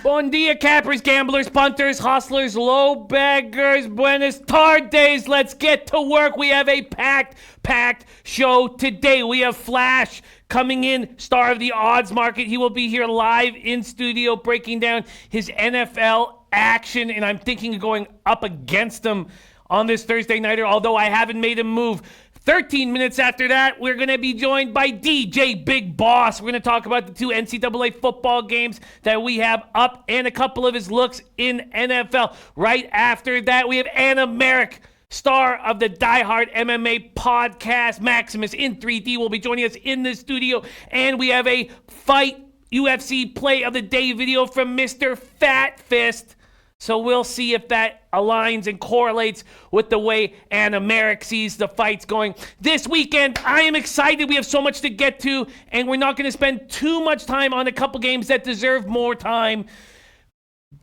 Bon dia, cappers, gamblers, punters, hustlers, low baggers, buenas tardes. Let's get to work. We have a packed show today. We have Flash coming in, star of the odds market. He will be here live in studio breaking down his NFL action, and I'm thinking of going up against him on this Thursday nighter, although I haven't made a move. 13 minutes after that, we're going to be joined by DJ Big Boss. We're going to talk about the two NCAA football games that we have up and a couple of his looks in NFL. Right after that, we have Anna Merrick, star of the Die Hard MMA podcast, Maximus in 3D, will be joining us in the studio. And we have a Fight UFC Play of the Day video from Mr. Fat Fist. So we'll see if that aligns and correlates with the way Anna Merrick sees the fights going this weekend. I am excited. We have so much to get to, and we're not going to spend too much time on a couple games that deserve more time,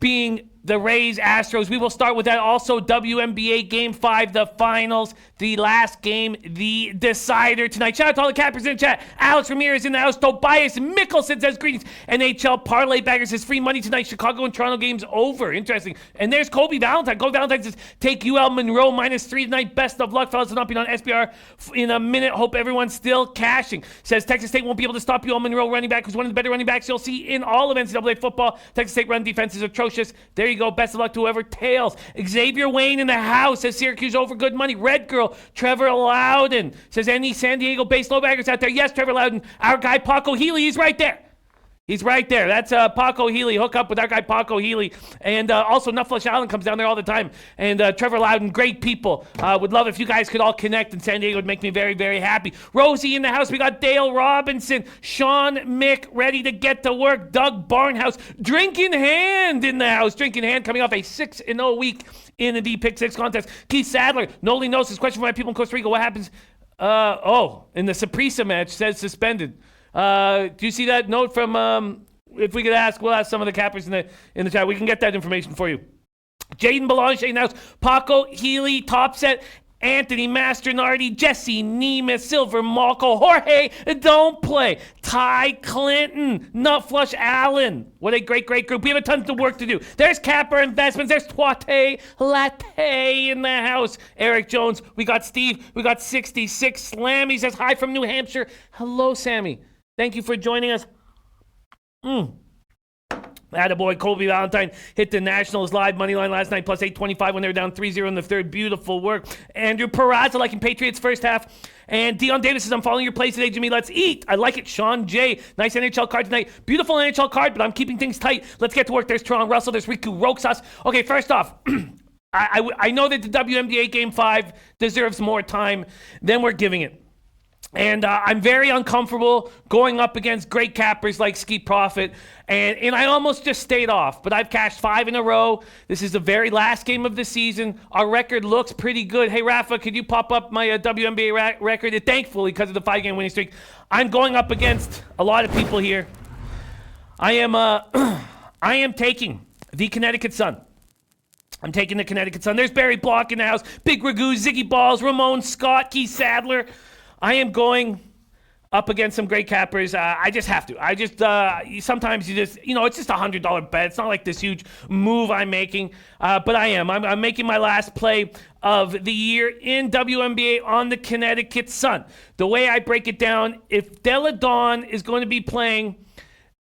being the Rays-Astros. We will start with that. Also, WNBA Game 5, the finals, the last game, the decider tonight. Shout out to all the cappers in the chat. Alex Ramirez in the house. Tobias Mickelson says greetings. NHL Parlay Baggers says free money tonight. Chicago and Toronto games over. Interesting. And there's Kobe Valentine. Kobe Valentine says take UL Monroe -3 tonight. Best of luck, fellas. Not being on SBR in a minute. Hope everyone's still cashing. Says Texas State won't be able to stop UL Monroe running back, who's one of the better running backs you'll see in all of NCAA football. Texas State run defense is atrocious. There you go. Best of luck to whoever tails. Xavier Wayne in the house says Syracuse over good money. Red Girl, Trevor Loudon says any San Diego-based low baggers out there? Yes, Trevor Loudon. Our guy Paco Healy, he's right there. He's right there. That's Paco Healy. Hook up with our guy Paco Healy. And also Nufflush Allen comes down there all the time. And Trevor Loudon, great people. Would love if you guys could all connect in San Diego. It would make me very, very happy. Rosie in the house. We got Dale Robinson. Sean Mick ready to get to work. Doug Barnhouse. Drinking Hand in the house. Drinking Hand coming off a 6-0 week in the Pick 6 contest. Keith Sadler. Noli knows this question for my people in Costa Rica. What happens? In the Saprissa match says suspended. Do you see that note from, if we could ask, we'll ask some of the cappers in the chat. We can get that information for you. Jaden Belange in the house. Paco Healy, Top Set, Anthony Masternardi, Jesse Nemeth, Silver Malco, Jorge Don't Play, Ty Clinton, Nutflush Allen. What a great group. We have a ton of work to do. There's Capper Investments. There's Twate Latte in the house. Eric Jones. We got Steve. We got 66 Slammy says hi from New Hampshire. Hello, Sammy. Thank you for joining us. Attaboy, Kobe Valentine hit the Nationals live money line last night, plus 825 when they were down 3-0 in the third. Beautiful work. Andrew Peraza liking Patriots first half. And Dion Davis says, I'm following your plays today, Jimmy. Let's eat. I like it. Sean J. Nice NHL card tonight. Beautiful NHL card, but I'm keeping things tight. Let's get to work. There's Toronto Russell. There's Riku Roxas. Okay, first off, I know that the WNBA Game 5 deserves more time than we're giving it. And I'm very uncomfortable going up against great cappers like Ski Profit. And I almost just stayed off. But I've cashed 5 in a row. This is the very last game of the season. Our record looks pretty good. Hey, Rafa, could you pop up my WNBA record? And thankfully, because of the 5-game winning streak, I'm going up against a lot of people here. I am taking the Connecticut Sun. I'm taking the Connecticut Sun. There's Barry Block in the house. Big Ragu, Ziggy Balls, Ramon Scott, Keith Sadler. I am going up against some great cappers. I just have to. Sometimes you just, it's just a $100 bet. It's not like this huge move I'm making, but I am. I'm making my last play of the year in WNBA on the Connecticut Sun. The way I break it down, if Della Dawn is going to be playing,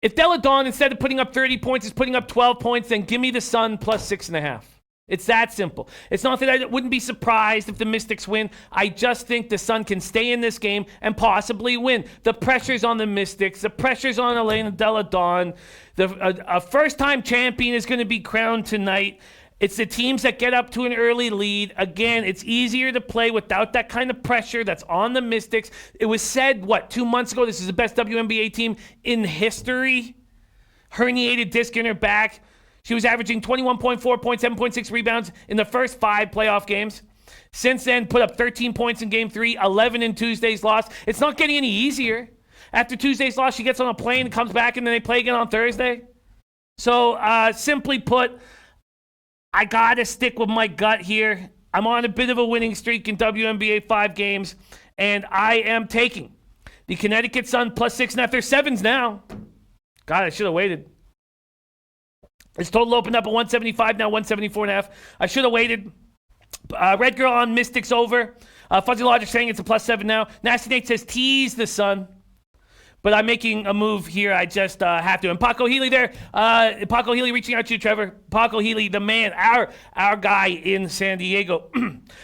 if Della Dawn, instead of putting up 30 points, is putting up 12 points, then give me the Sun plus 6.5. It's that simple. It's not that I wouldn't be surprised if the Mystics win. I just think the Sun can stay in this game and possibly win. The pressure's on the Mystics. The pressure's on Elena Della Dawn. A first-time champion is going to be crowned tonight. It's the teams that get up to an early lead. Again, it's easier to play without that kind of pressure that's on the Mystics. It was said, 2 months ago, this is the best WNBA team in history. Herniated disc in her back. She was averaging 21.4 points, 7.6 rebounds in the first 5 playoff games. Since then, put up 13 points in Game 3, 11 in Tuesday's loss. It's not getting any easier. After Tuesday's loss, she gets on a plane and comes back, and then they play again on Thursday. So, simply put, I got to stick with my gut here. I'm on a bit of a winning streak in WNBA 5 games, and I am taking the Connecticut Sun plus 6.5. They're 7s now. God, I should have waited. Its total opened up at 175, now 174.5. I should have waited. Red Girl on Mystics over. Fuzzy Logic saying it's a plus 7 now. Nasty Nate says tease the Sun. But I'm making a move here. I just have to. And Paco Healy there. Paco Healy reaching out to you, Trevor. Paco Healy, the man, our guy in San Diego.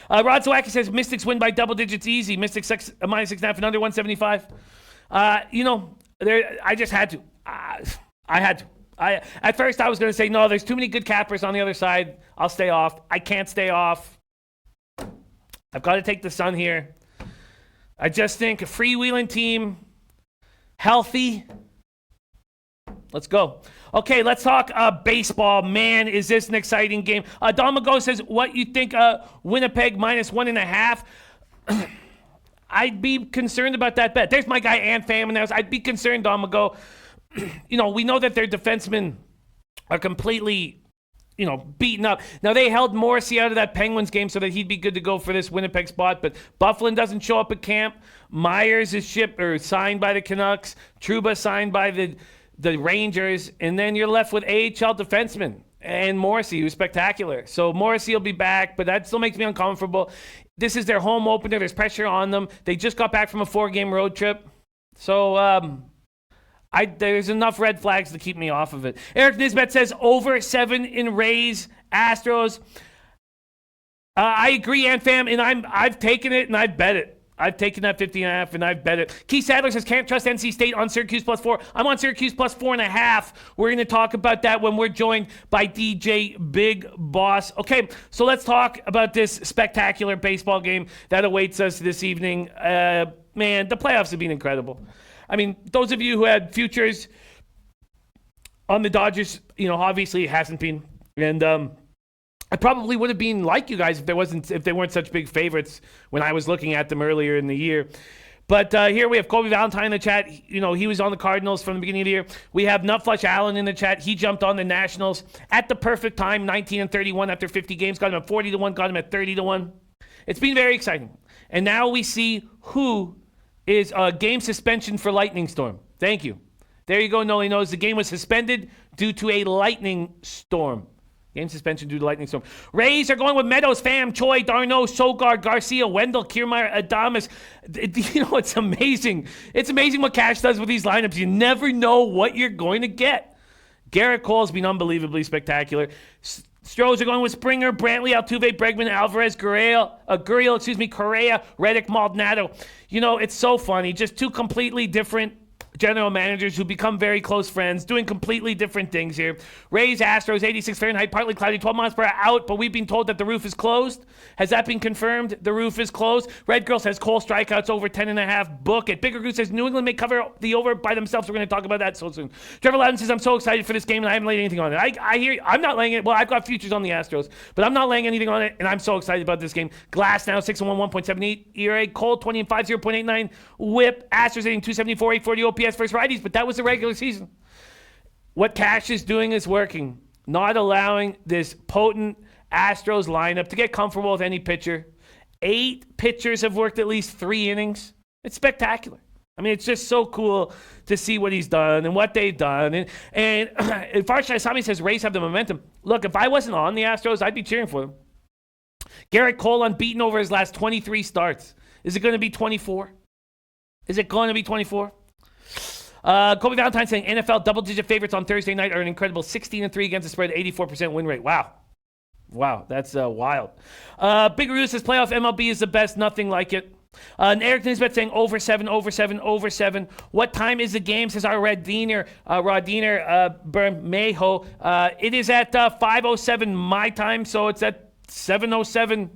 Rod Zawacki says Mystics win by double digits easy. Mystics minus 6.5 and under 175. I just had to. I had to. At first, I was going to say, no, there's too many good cappers on the other side. I'll stay off. I can't stay off. I've got to take the Sun here. I just think a freewheeling team, healthy. Let's go. Okay, let's talk baseball. Man, is this an exciting game. Don Mago says, what you think Winnipeg minus 1.5? I'd be concerned about that bet. There's my guy, Ant Fam, and I'd be concerned, Don Mago. We know that their defensemen are completely, beaten up. Now, they held Morrissey out of that Penguins game so that he'd be good to go for this Winnipeg spot, but Bufflin doesn't show up at camp. Myers is signed by the Canucks. Trouba signed by the Rangers, and then you're left with AHL defensemen and Morrissey, who's spectacular. So Morrissey will be back, but that still makes me uncomfortable. This is their home opener. There's pressure on them. They just got back from a 4-game road trip. So, there's enough red flags to keep me off of it. Eric Nisbet says over 7 in Rays-Astros. I agree, Ant Fam, and I've taken it and I've bet it. I've taken that 50.5 and I've bet it. Keith Sadler says can't trust NC State on Syracuse plus 4. I'm on Syracuse plus 4.5. We're going to talk about that when we're joined by DJ Big Boss. Okay, so let's talk about this spectacular baseball game that awaits us this evening. Man, the playoffs have been incredible. I mean, those of you who had futures on the Dodgers, obviously it hasn't been. And I probably would have been like you guys if they weren't such big favorites when I was looking at them earlier in the year. But here we have Kobe Valentine in the chat. He was on the Cardinals from the beginning of the year. We have Nutflush Allen in the chat. He jumped on the Nationals at the perfect time, 19-31 after 50 games. Got him at 40-1, got him at 30-1. It's been very exciting. And now we see who is a game suspension for lightning storm. Thank you. There you go, Noli knows. The game was suspended due to a lightning storm. Game suspension due to lightning storm. Rays are going with Meadows, Pham, Choi, Darno, Sogard, Garcia, Wendell, Kiermaier, Adames. It's amazing. It's amazing what Cash does with these lineups. You never know what you're going to get. Garrett Cole's been unbelievably spectacular. Stros are going with Springer, Brantley, Altuve, Bregman, Alvarez, Correa, Reddick, Maldonado. It's so funny. Just two completely different general managers who become very close friends, doing completely different things here. Rays-Astros, 86 Fahrenheit, partly cloudy, 12 miles per hour out, but we've been told that the roof is closed. Has that been confirmed? The roof is closed. Red Girl says Cole strikeouts over 10.5. Book it. Bigger Goose says New England may cover the over by themselves. We're going to talk about that so soon. Trevor Loudon says I'm so excited for this game and I haven't laid anything on it. I hear you. I'm not laying it. Well, I've got futures on the Astros, but I'm not laying anything on it, and I'm so excited about this game. Glass now 6-1, 1.78 ERA. Cole 20-5, 0.89 WHIP. Astros hitting 274, 840 OPS versus righties, but that was the regular season. What Cash is doing is working. Not allowing this potent Astros lineup to get comfortable with any pitcher. 8 pitchers have worked at least 3 innings. It's spectacular. I mean, it's just so cool to see what he's done and what they've done. And Farshad Sami says Rays have the momentum. Look, if I wasn't on the Astros, I'd be cheering for them. Garrett Cole unbeaten over his last 23 starts. Is it going to be 24? Is it going to be 24? Kobe Valentine saying NFL double-digit favorites on Thursday night are an incredible 16-3 against the spread, 84% win rate. Wow, that's wild. Big Roo says playoff MLB is the best, nothing like it. And Eric Nisbet saying over 7. What time is the game? Says our Rod Diener, Bermejo. It is at 5:07 my time, so it's at 7:07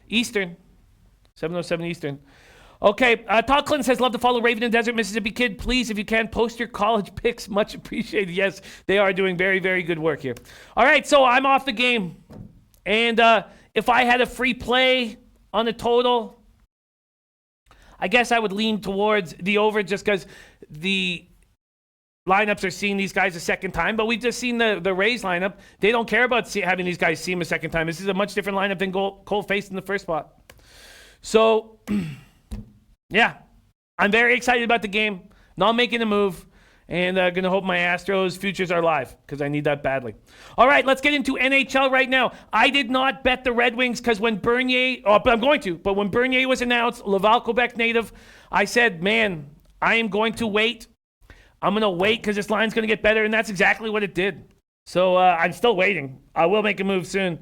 Eastern. 7:07 Eastern. Okay, Todd Clinton says, love to follow Raven and Desert Mississippi Kid. Please, if you can, post your college picks. Much appreciated. Yes, they are doing very, very good work here. All right, so I'm off the game. And if I had a free play on the total, I guess I would lean towards the over just because the lineups are seeing these guys a second time. But we've just seen the Rays lineup. They don't care about having these guys see them a second time. This is a much different lineup than Cole faced in the first spot. So... yeah, I'm very excited about the game. Not making a move. And going to hope my Astros futures are live because I need that badly. All right, let's get into NHL right now. I did not bet the Red Wings because when Bernier, but I'm going to, but when Bernier was announced, Laval, Quebec native, I said, man, I am going to wait. I'm going to wait because this line's going to get better, and that's exactly what it did. So I'm still waiting. I will make a move soon.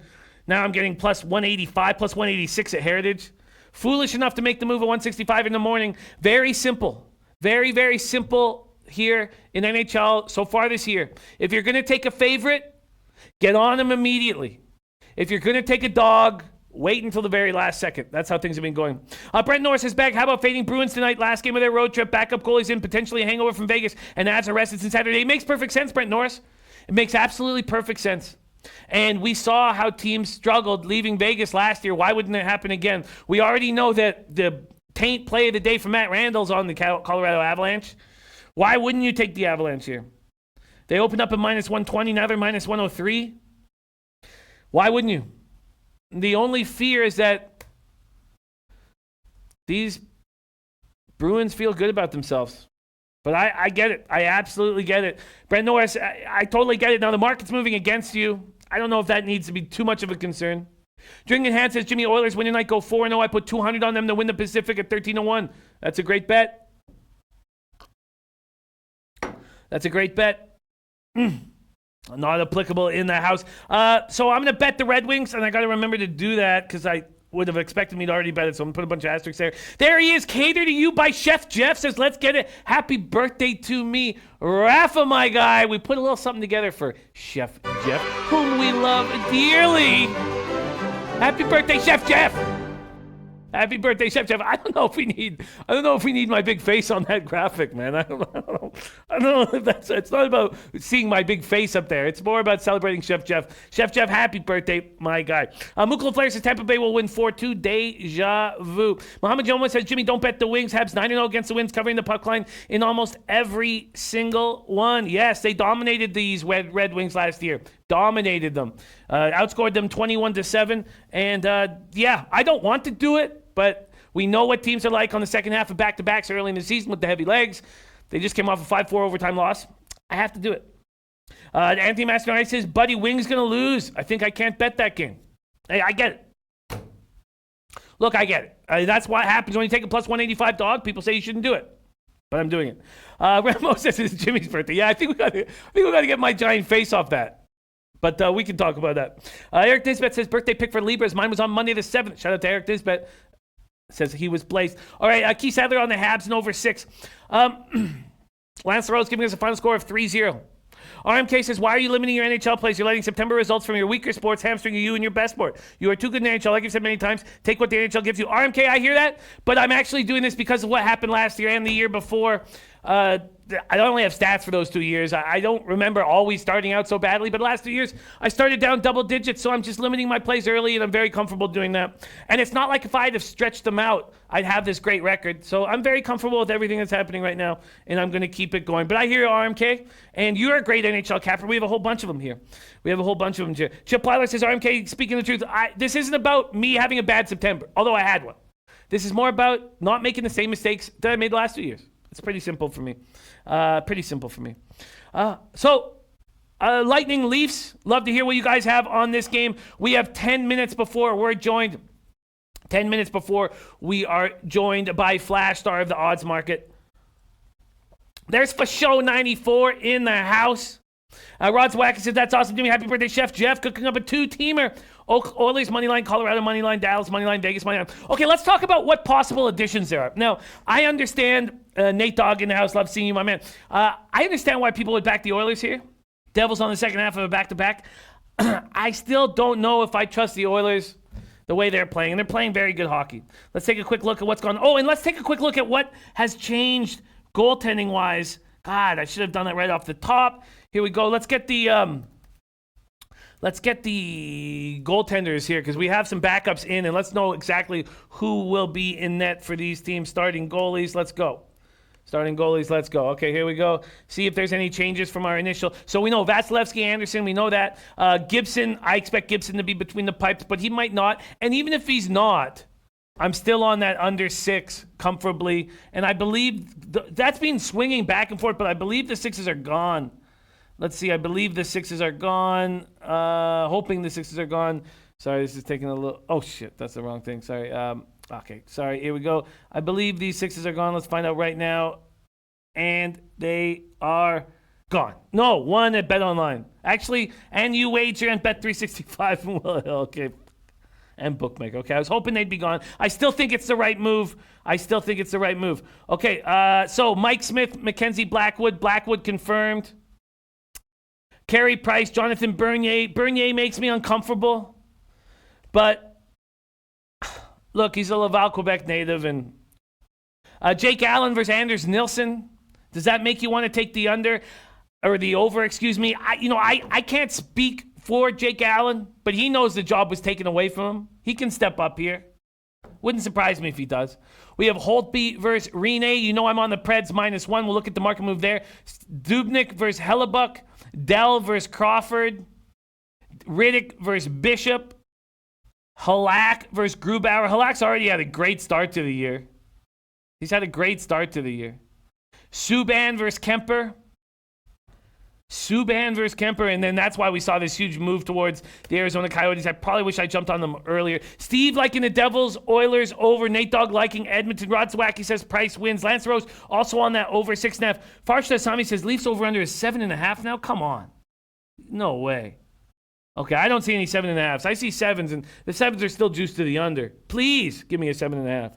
Now I'm getting plus 185, plus 186 at Heritage. Foolish enough to make the move at 165 in the morning. Very simple. Very, very simple here in NHL so far this year. If you're going to take a favorite, get on them immediately. If you're going to take a dog, wait until the very last second. That's how things have been going. Brent Norris is back. How about fading Bruins tonight? Last game of their road trip. Backup goalies in, potentially a hangover from Vegas, and Avs arrested since Saturday. It makes perfect sense, Brent Norris. It makes absolutely perfect sense. And we saw how teams struggled leaving Vegas last year. Why wouldn't it happen again? We already know that the taint play of the day for Matt Randall's on the Colorado Avalanche. Why wouldn't you take the Avalanche here? They opened up at minus 120, now they're minus 103. Why wouldn't you? The only fear is that these Bruins feel good about themselves. But I get it. I absolutely get it. Brent Norris, I totally get it. Now, the market's moving against you. I don't know if that needs to be too much of a concern. Drinking Hand says, Jimmy, Oilers win tonight, go 4-0. I put 200 on them to win the Pacific at 13-1. That's a great bet. That's a great bet. Not applicable in the house. So I'm going to bet the Red Wings, and I got to remember to do that because I would have expected me to already bet it, so I'm going to put a bunch of asterisks there. There he is, catered to you by Chef Jeff. Says, let's get it. Happy birthday to me. Rafa, my guy. We put a little something together for Chef Jeff, whom we love dearly. Happy birthday, Chef Jeff. Happy birthday, Chef Jeff. I don't know if we need my big face on that graphic, man. I don't know if it's not about seeing my big face up there. It's more about celebrating Chef Jeff. Chef Jeff, happy birthday, my guy. Mukla Flair says Tampa Bay will win 4-2. Deja vu. Mohammed Jones says, Jimmy, don't bet the Wings. Habs 9-0 against the Winds, covering the puck line in almost every single one. Yes, they dominated these Red Wings last year. Dominated them. Outscored them 21-7. And yeah, I don't want to do it. But we know what teams are like on the second half of back-to-backs early in the season with the heavy legs. They just came off a 5-4 overtime loss. I have to do it. Anthony Mastinari says, Buddy, Wings going to lose. I think I can't bet that game. Hey, I get it. Look, I get it. That's what happens when you take a plus 185 dog. People say you shouldn't do it. But I'm doing it. Ramo says it's Jimmy's birthday. Yeah, I think we got to get my giant face off that. But we can talk about that. Eric Disbet says, birthday pick for Libras. Mine was on Monday the 7th. Shout out to Eric Disbet. Says he was blazed. All right, Keith Sadler on the Habs and over 6. Lance Thoreau's giving us a final score of 3-0. RMK says, why are you limiting your NHL plays? You're letting September results from your weaker sports hamstring you and your best sport. You are too good in the NHL. Like I've said many times, take what the NHL gives you. RMK, I hear that, but I'm actually doing this because of what happened last year and the year before. I don't only have stats for those 2 years. I don't remember always starting out so badly, but last 2 years, I started down double digits, so I'm just limiting my plays early, and I'm very comfortable doing that. And it's not like if I had have stretched them out, I'd have this great record. So I'm very comfortable with everything that's happening right now, and I'm going to keep it going. But I hear RMK, and you're a great NHL capper. We have a whole bunch of them here. Chip Plyler says, RMK, speaking the truth, this isn't about me having a bad September, although I had one. This is more about not making the same mistakes that I made the last 2 years. It's pretty simple for me. Lightning Leafs, love to hear what you guys have on this game. We have 10 minutes before we're joined. 10 minutes before we are joined by Flash Star of the Odds Market. There's for show 94 in the house. Rod Zwack says, that's awesome, Jimmy. Happy birthday, Chef Jeff. Cooking up a 2-teamer. Oilers moneyline, Colorado moneyline, Dallas moneyline, Vegas moneyline. Okay, let's talk about what possible additions there are. Now, I understand, Nate Dogg in the house, love seeing you, my man. I understand why people would back the Oilers here. Devils on the second half of a back-to-back. I still don't know if I trust the Oilers the way they're playing. And they're playing very good hockey. Let's take a quick look at what's going on. Oh, and let's take a quick look at what has changed goaltending-wise. God, I should have done that right off the top. Here we go. Let's get the goaltenders here because we have some backups in, and let's know exactly who will be in net for these teams. Starting goalies, let's go. Starting goalies, let's go. Okay, here we go. See if there's any changes from our initial. So we know Vasilevsky, Anderson, we know that. Gibson, I expect Gibson to be between the pipes, but he might not. And even if he's not, I'm still on that under 6 comfortably. And I believe that's been swinging back and forth, but I believe the 6s are gone. Let's see, I believe the 6s are gone. Hoping the 6s are gone. Sorry, this is taking a little. Oh, shit, that's the wrong thing. Sorry. Okay, sorry, here we go. I believe these 6s are gone. Let's find out right now. And they are gone. No, one at Bet Online. Actually, and you wager and Bet365. Okay. And Bookmaker. Okay, I was hoping they'd be gone. I still think it's the right move. Okay, so Mike Smith, Mackenzie Blackwood. Blackwood confirmed. Carey Price, Jonathan Bernier. Bernier makes me uncomfortable. But look, he's a Laval, Quebec native. And Jake Allen versus Anders Nilsson. Does that make you want to take the under or the over? Excuse me. I can't speak for Jake Allen, but he knows the job was taken away from him. He can step up here. Wouldn't surprise me if he does. We have Holtby versus Rene. You know I'm on the Preds -1. We'll look at the market move there. Dubnyk versus Hellebuck. Dell versus Crawford. Riddick versus Bishop. Halak versus Grubauer. Halak's already had a great start to the year. He's had a great start to the year. Subban versus Kemper. And then that's why we saw this huge move towards the Arizona Coyotes. I probably wish I jumped on them earlier. Steve liking the Devils, Oilers over. Nate Dogg liking Edmonton. Rod Zwacky says Price wins. Lance Rose also on that over 6.5. Farshad Sami says Leafs over under is 7.5 now. Come on. No way. Okay, I don't see any 7.5s. I see 7s, and the 7s are still juiced to the under. Please give me a 7.5.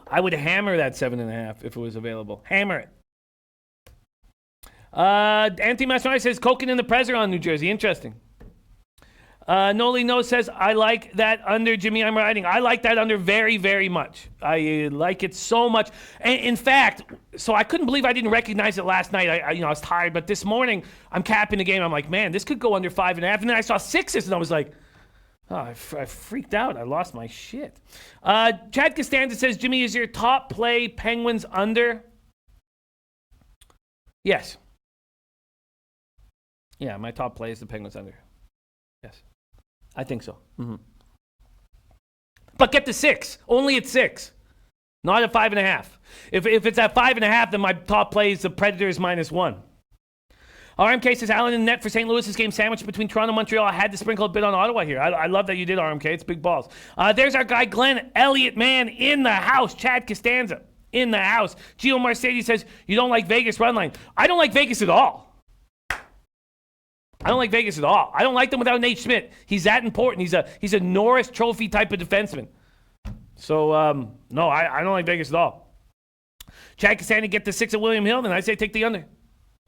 I would hammer that 7.5 if it was available. Hammer it. Anthony Mastroianni says Koken and the Prez are on New Jersey. Interesting. Noli No says, I like that under, Jimmy. I'm riding. I like that under very, very much. I like it so much. And in fact, so I couldn't believe I didn't recognize it last night. I was tired, but this morning I'm capping the game. I'm like, man, this could go under 5.5. And then I saw 6s, and I was like, oh, I freaked out. I lost my shit. Chad Costanza says, Jimmy, is your top play Penguins under? Yes. Yeah, my top play is the Penguins under. Yes. I think so. Mm-hmm. But get the 6. Only at 6. Not at 5.5. If it's at 5.5, then my top play is the Predators -1. RMK says, Allen in net for St. Louis's game sandwich between Toronto and Montreal. I had to sprinkle a bit on Ottawa here. I love that you did, RMK. It's big balls. There's our guy, Glenn Elliott, man, in the house. Chad Costanza, in the house. Gio Mercedes says, you don't like Vegas run line. I don't like Vegas at all. I don't like them without Nate Schmidt. He's that important. He's a Norris Trophy type of defenseman. So, no, I don't like Vegas at all. Chad Costanza get the 6 at William Hill, then I say take the under.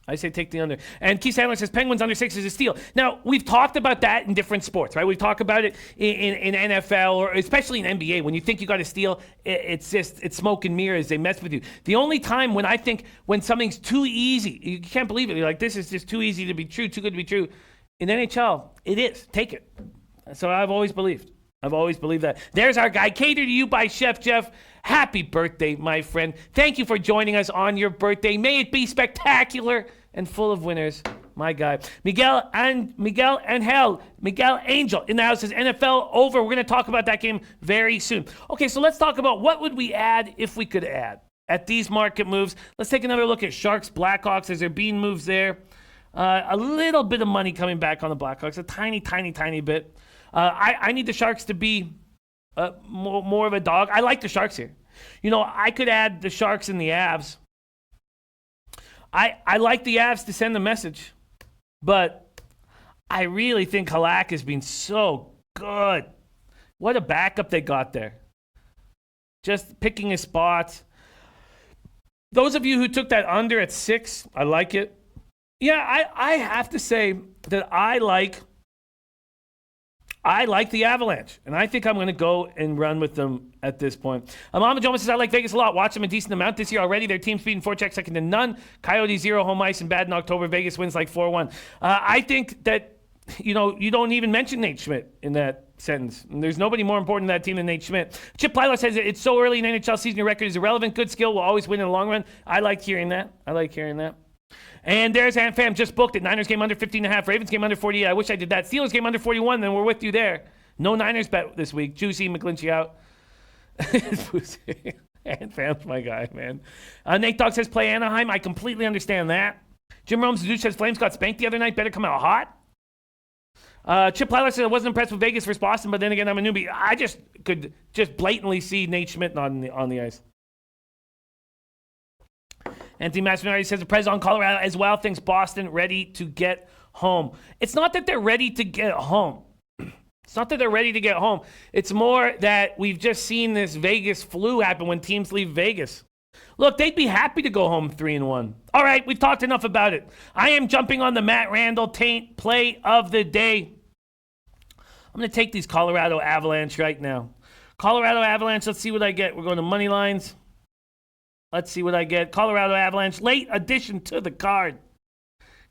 And Keith Sandler says Penguins under 6 is a steal. Now, we've talked about that in different sports, right? We've talked about it in NFL or especially in NBA. When you think you got a steal, it's smoke and mirrors. They mess with you. The only time when I think when something's too easy, you can't believe it. You're like, this is just too easy to be true, too good to be true. In NHL, it is. Take it. So I've always believed that. There's our guy. Catered to you by Chef Jeff. Happy birthday, my friend. Thank you for joining us on your birthday. May it be spectacular and full of winners, my guy. Miguel Angel in the house says NFL over. We're going to talk about that game very soon. Okay, so let's talk about what would we add if we could add at these market moves. Let's take another look at Sharks, Blackhawks. As there been moves there. A little bit of money coming back on the Blackhawks, a tiny bit. I need the Sharks to be more of a dog. I like the Sharks here. I could add the Sharks and the Avs. I like the Avs to send the message, but I really think Halak has been so good. What a backup they got there. Just picking his spots. Those of you who took that under at 6, I like it. Yeah, I have to say that I like I like the Avalanche, and I think I'm going to go and run with them at this point. Mama Jones says, I like Vegas a lot. Watch them a decent amount this year already. Their team's beating forecheck second to none. Coyotes 0 home ice and bad in October. Vegas wins like 4-1. I think that, you don't even mention Nate Schmidt in that sentence. And there's nobody more important in that team than Nate Schmidt. Chip Plyler says it's so early in NHL season, your record is irrelevant. Good skill will always win in the long run. I like hearing that. And there's Ant Fam just booked it. Niners game under 15.5. Ravens game under 48. I wish I did that. Steelers game under 41. Then we're with you there. No Niners bet this week. Juicy McGlinchey out. Ant Fam's my guy, man. Nate Dogg says play Anaheim. I completely understand that. Jim Rome says Flames got spanked the other night. Better come out hot. Chip Plyler said I wasn't impressed with Vegas versus Boston, but then again, I'm a newbie. I could blatantly see Nate Schmidt on the ice. Anthony Mastinardi says the Prez on Colorado as well thinks Boston ready to get home. It's not that they're ready to get home. It's more that we've just seen this Vegas flu happen when teams leave Vegas. Look, they'd be happy to go home 3-1. All right, we've talked enough about it. I am jumping on the Matt Randall taint play of the day. I'm going to take these Colorado Avalanche right now. Colorado Avalanche, let's see what I get. We're going to money lines. Let's see what I get. Colorado Avalanche, late addition to the card.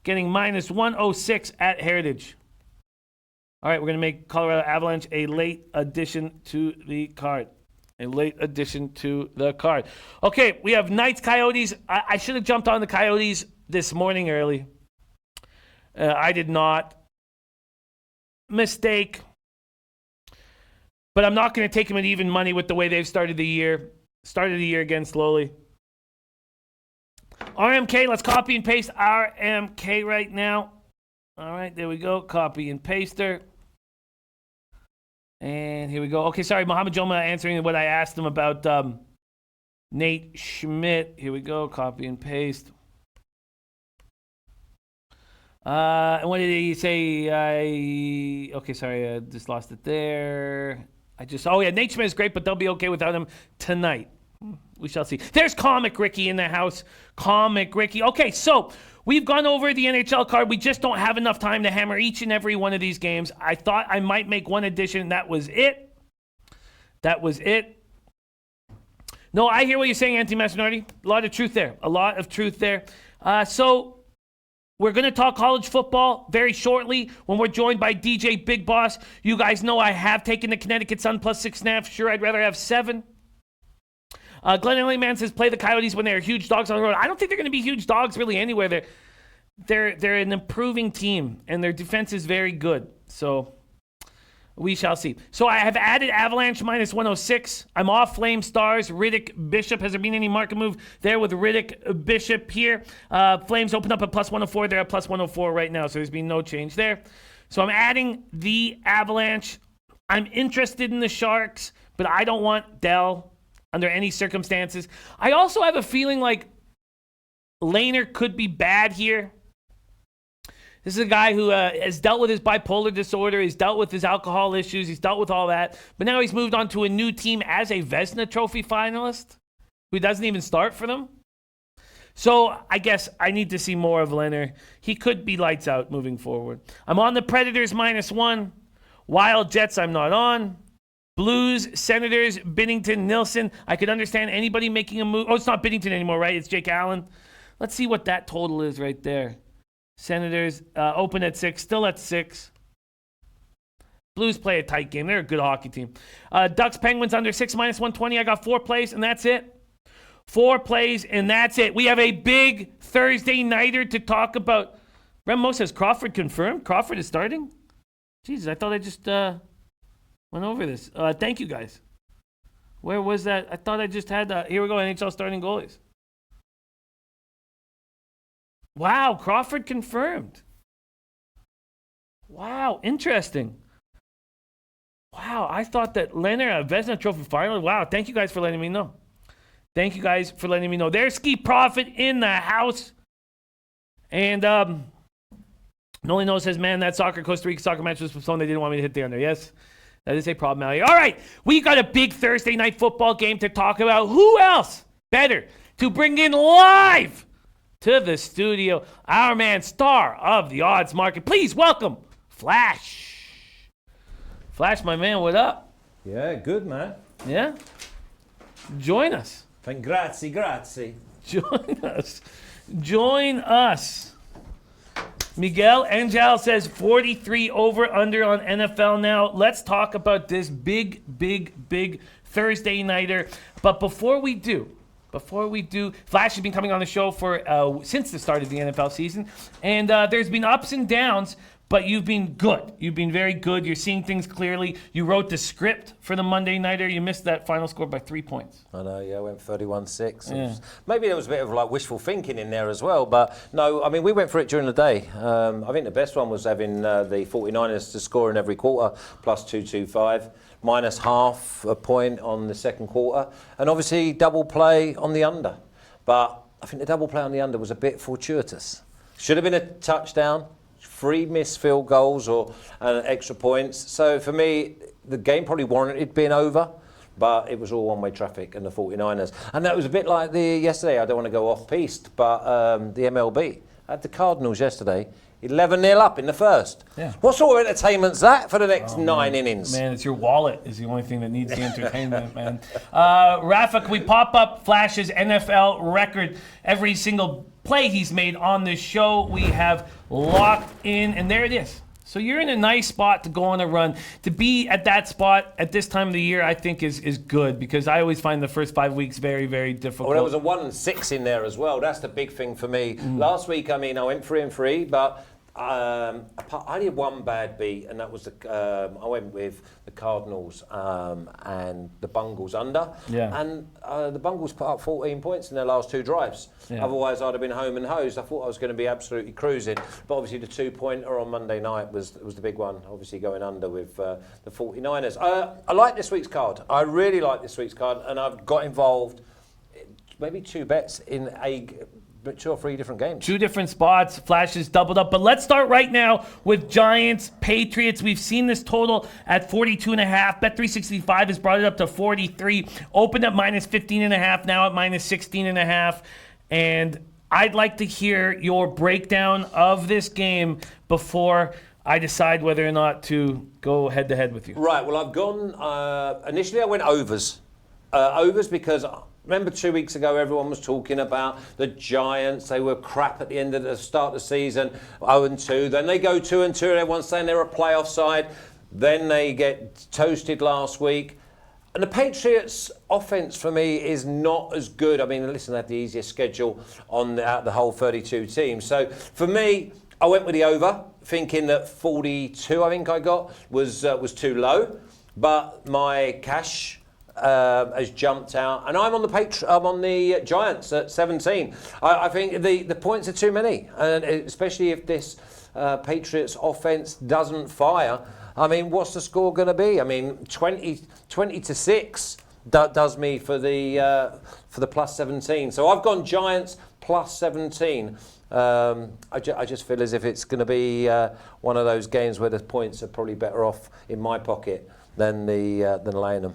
Getting minus 106 at Heritage. All right, we're going to make Colorado Avalanche a late addition to the card. Okay, we have Knights, Coyotes. I should have jumped on the Coyotes this morning early. I did not. Mistake. But I'm not going to take them at even money with the way they've started the year. Started the year again slowly. RMK, let's copy and paste RMK right now. All right, there we go. Copy and paste her. And here we go. Okay, sorry, Mohamed Joma answering what I asked him about Nate Schmidt. Here we go. Copy and paste. And what did he say? Okay, sorry, I just lost it there. Nate Schmidt is great, but they'll be okay without him tonight. We shall see. There's Comic Ricky in the house. Comic Ricky. Okay, so we've gone over the NHL card. We just don't have enough time to hammer each and every one of these games. I thought I might make one addition. That was it. No, I hear what you're saying, Anthony Mastinardi. A lot of truth there. So we're going to talk college football very shortly when we're joined by DJ Big Boss. You guys know I have taken the Connecticut Sun plus 6.5. Sure, I'd rather have 7. Glenn Ellingman says play the Coyotes when they're huge dogs on the road. I don't think they're going to be huge dogs really anywhere. They're an improving team, and their defense is very good. So we shall see. So I have added Avalanche minus 106. I'm off Flame Stars. Riddick Bishop. Has there been any market move there with Riddick Bishop here? Flames open up at plus 104. They're at plus 104 right now, so there's been no change there. So I'm adding the Avalanche. I'm interested in the Sharks, but I don't want Dell under any circumstances. I also have a feeling like Lehner could be bad here. This is a guy who has dealt with his bipolar disorder. He's dealt with his alcohol issues. He's dealt with all that. But now he's moved on to a new team as a Vezina Trophy finalist who doesn't even start for them. So I guess I need to see more of Lehner. He could be lights out moving forward. I'm on the Predators minus 1. Wild Jets I'm not on. Blues, Senators, Binnington, Nilsson. I could understand anybody making a move. Oh, it's not Binnington anymore, right? It's Jake Allen. Let's see what that total is right there. Senators open at 6, still at 6. Blues play a tight game. They're a good hockey team. Ducks, Penguins under 6 minus 120. I got 4 plays, and that's it. 4 plays, and that's it. We have a big Thursday nighter to talk about. Remo says Crawford confirmed. Crawford is starting? Jesus, I thought I just went over this. Thank you, guys. Where was that? I thought I just had here we go, NHL starting goalies. Wow, Crawford confirmed. Wow, interesting. Wow, I thought that Lehner, a Vezina Trophy finalist. Wow, thank you guys for letting me know. There's Ski Profit in the house. And Nolan Knows says, man, that Costa Rica soccer match was postponed. They didn't want me to hit the under. Yes, that is a problem out here. All right, we got a big Thursday night football game to talk about. Who else better to bring in live to the studio? Our man, star of the odds market. Please welcome Flash. Flash, my man, what up? Yeah, good, man. Yeah? Join us. Grazie. Join us. Miguel Angel says 43 over under on NFL now. Let's talk about this big Thursday nighter. But before we do, Flash has been coming on the show for since the start of the NFL season, and there's been ups and downs. But you've been good. You've been very good. You're seeing things clearly. You wrote the script for the Monday Nighter. You missed that final score by 3 points. I know, yeah, I went 31-6. Yeah. Maybe there was a bit of like wishful thinking in there as well. But no, I mean, we went for it during the day. I think the best one was having the 49ers to score in every quarter, plus 225, minus half a point on the second quarter. And obviously double play on the under. But I think the double play on the under was a bit fortuitous. Should have been a touchdown. 3 missed field goals or extra points. So for me, the game probably warranted being over, but it was all one-way traffic and the 49ers. And that was a bit like yesterday. I don't want to go off-piste, but the MLB had the Cardinals yesterday, 11-0 up in the first. Yeah. What sort of entertainment's that for the next 9 innings? Man, it's your wallet is the only thing that needs the entertainment, man. Rafa, can we pop up Flash's NFL record every single play he's made on this show? We have locked in, and there it is. So you're in a nice spot to go on a run. To be at that spot at this time of the year, I think is good, because I always find the first 5 weeks very, very difficult. Well, there was a 1-6 in there as well. That's the big thing for me. Last week, I mean, I went 3-3, but I did one bad beat, and that was I went with the Cardinals and the Bungles under. Yeah. And the Bungles put up 14 points in their last 2 drives. Yeah. Otherwise, I'd have been home and hosed. I thought I was going to be absolutely cruising. But obviously, the 2-pointer on Monday night was the big one, obviously going under with the 49ers. I like this week's card. I really like this week's card, and I've got involved maybe 2 bets in 2 or 3 different games. 2 different spots. Flash is doubled up. But let's start right now with Giants-Patriots. We've seen this total at 42.5. Bet365 has brought it up to 43. Opened at minus 15.5. Now at minus 16.5. And I'd like to hear your breakdown of this game before I decide whether or not to go head-to-head with you. Right. Well, I've gone... initially, I went overs. Overs because... Remember 2 weeks ago, everyone was talking about the Giants. They were crap at the end of the start of the season, 0-2. Then they go 2-2, and everyone's saying they're a playoff side. Then they get toasted last week. And the Patriots' offense, for me, is not as good. I mean, listen, they had the easiest schedule out the whole 32 teams. So, for me, I went with the over, thinking that 42, I think I got, was too low. But my cash... has jumped out, and I'm on the Giants at 17. I think the points are too many, and especially if this Patriots offense doesn't fire. I mean, what's the score going to be? I mean, 20-6 does me for the plus 17. So I've gone Giants plus 17. I just feel as if it's going to be one of those games where the points are probably better off in my pocket than laying them.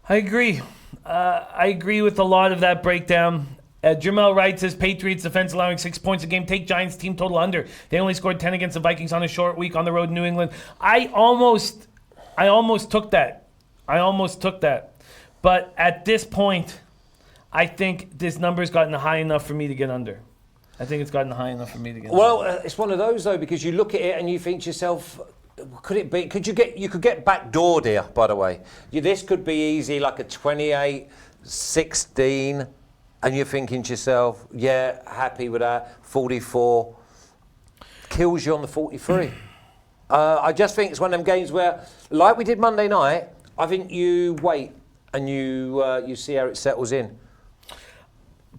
I agree. I agree with a lot of that breakdown. Jermel Wright says Patriots defense allowing 6 points a game. Take Giants team total under. They only scored 10 against the Vikings on a short week on the road in New England. I almost took that. But at this point, I think this number's gotten high enough for me to get under. Well, it's one of those though, because you look at it and you think to yourself, could it be? You could get backdoored here, by the way. This could be easy, like a 28-16, and you're thinking to yourself, yeah, happy with that. 44 kills you on the 43. I just think it's one of them games where, like we did Monday night, I think you wait and you see how it settles in.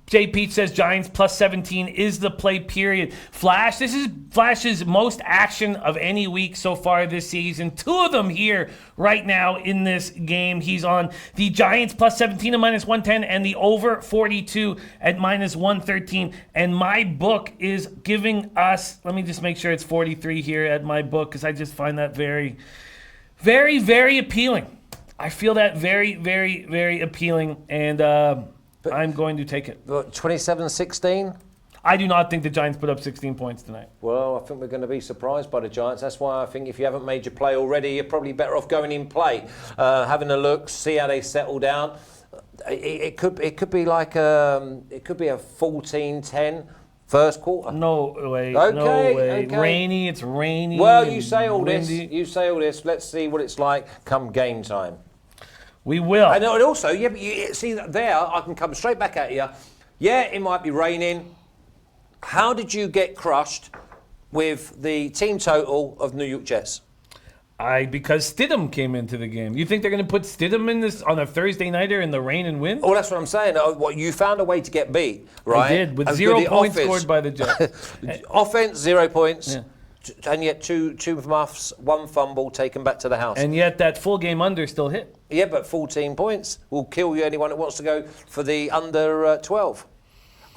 Jay Peach says Giants plus 17 is the play, period. Flash, this is Flash's most action of any week so far this season. 2 of them here right now in this game. He's on the Giants plus 17 at minus 110 and the over 42 at minus 113. And my book is giving us, let me just make sure it's 43 here at my book, because I just find that very, very, very appealing. I feel that very, very, very appealing. And I'm going to take it. 27-16? I do not think the Giants put up 16 points tonight. Well, I think we're going to be surprised by the Giants. That's why I think if you haven't made your play already, you're probably better off going in play, having a look, see how they settle down. It could be like it could be a 14-10 first quarter. No way. Okay, no way. okay. Rainy. It's rainy. Well, you say all windy. this. You say all this. Let's see what it's like come game time. We will. And also, yeah, but you see there, I can come straight back at you. Yeah, it might be raining. How did you get crushed with the team total of New York Jets? Because Stidham came into the game. You think they're going to put Stidham in this on a Thursday nighter in the rain and wind? Oh, that's what I'm saying. You found a way to get beat, right? I did, with 0 points scored by the Jets. Offense, 0 points. Yeah. And yet two muffs, 1 fumble taken back to the house. And yet that full game under still hit. Yeah, but 14 points will kill you, anyone that wants to go for the under 12.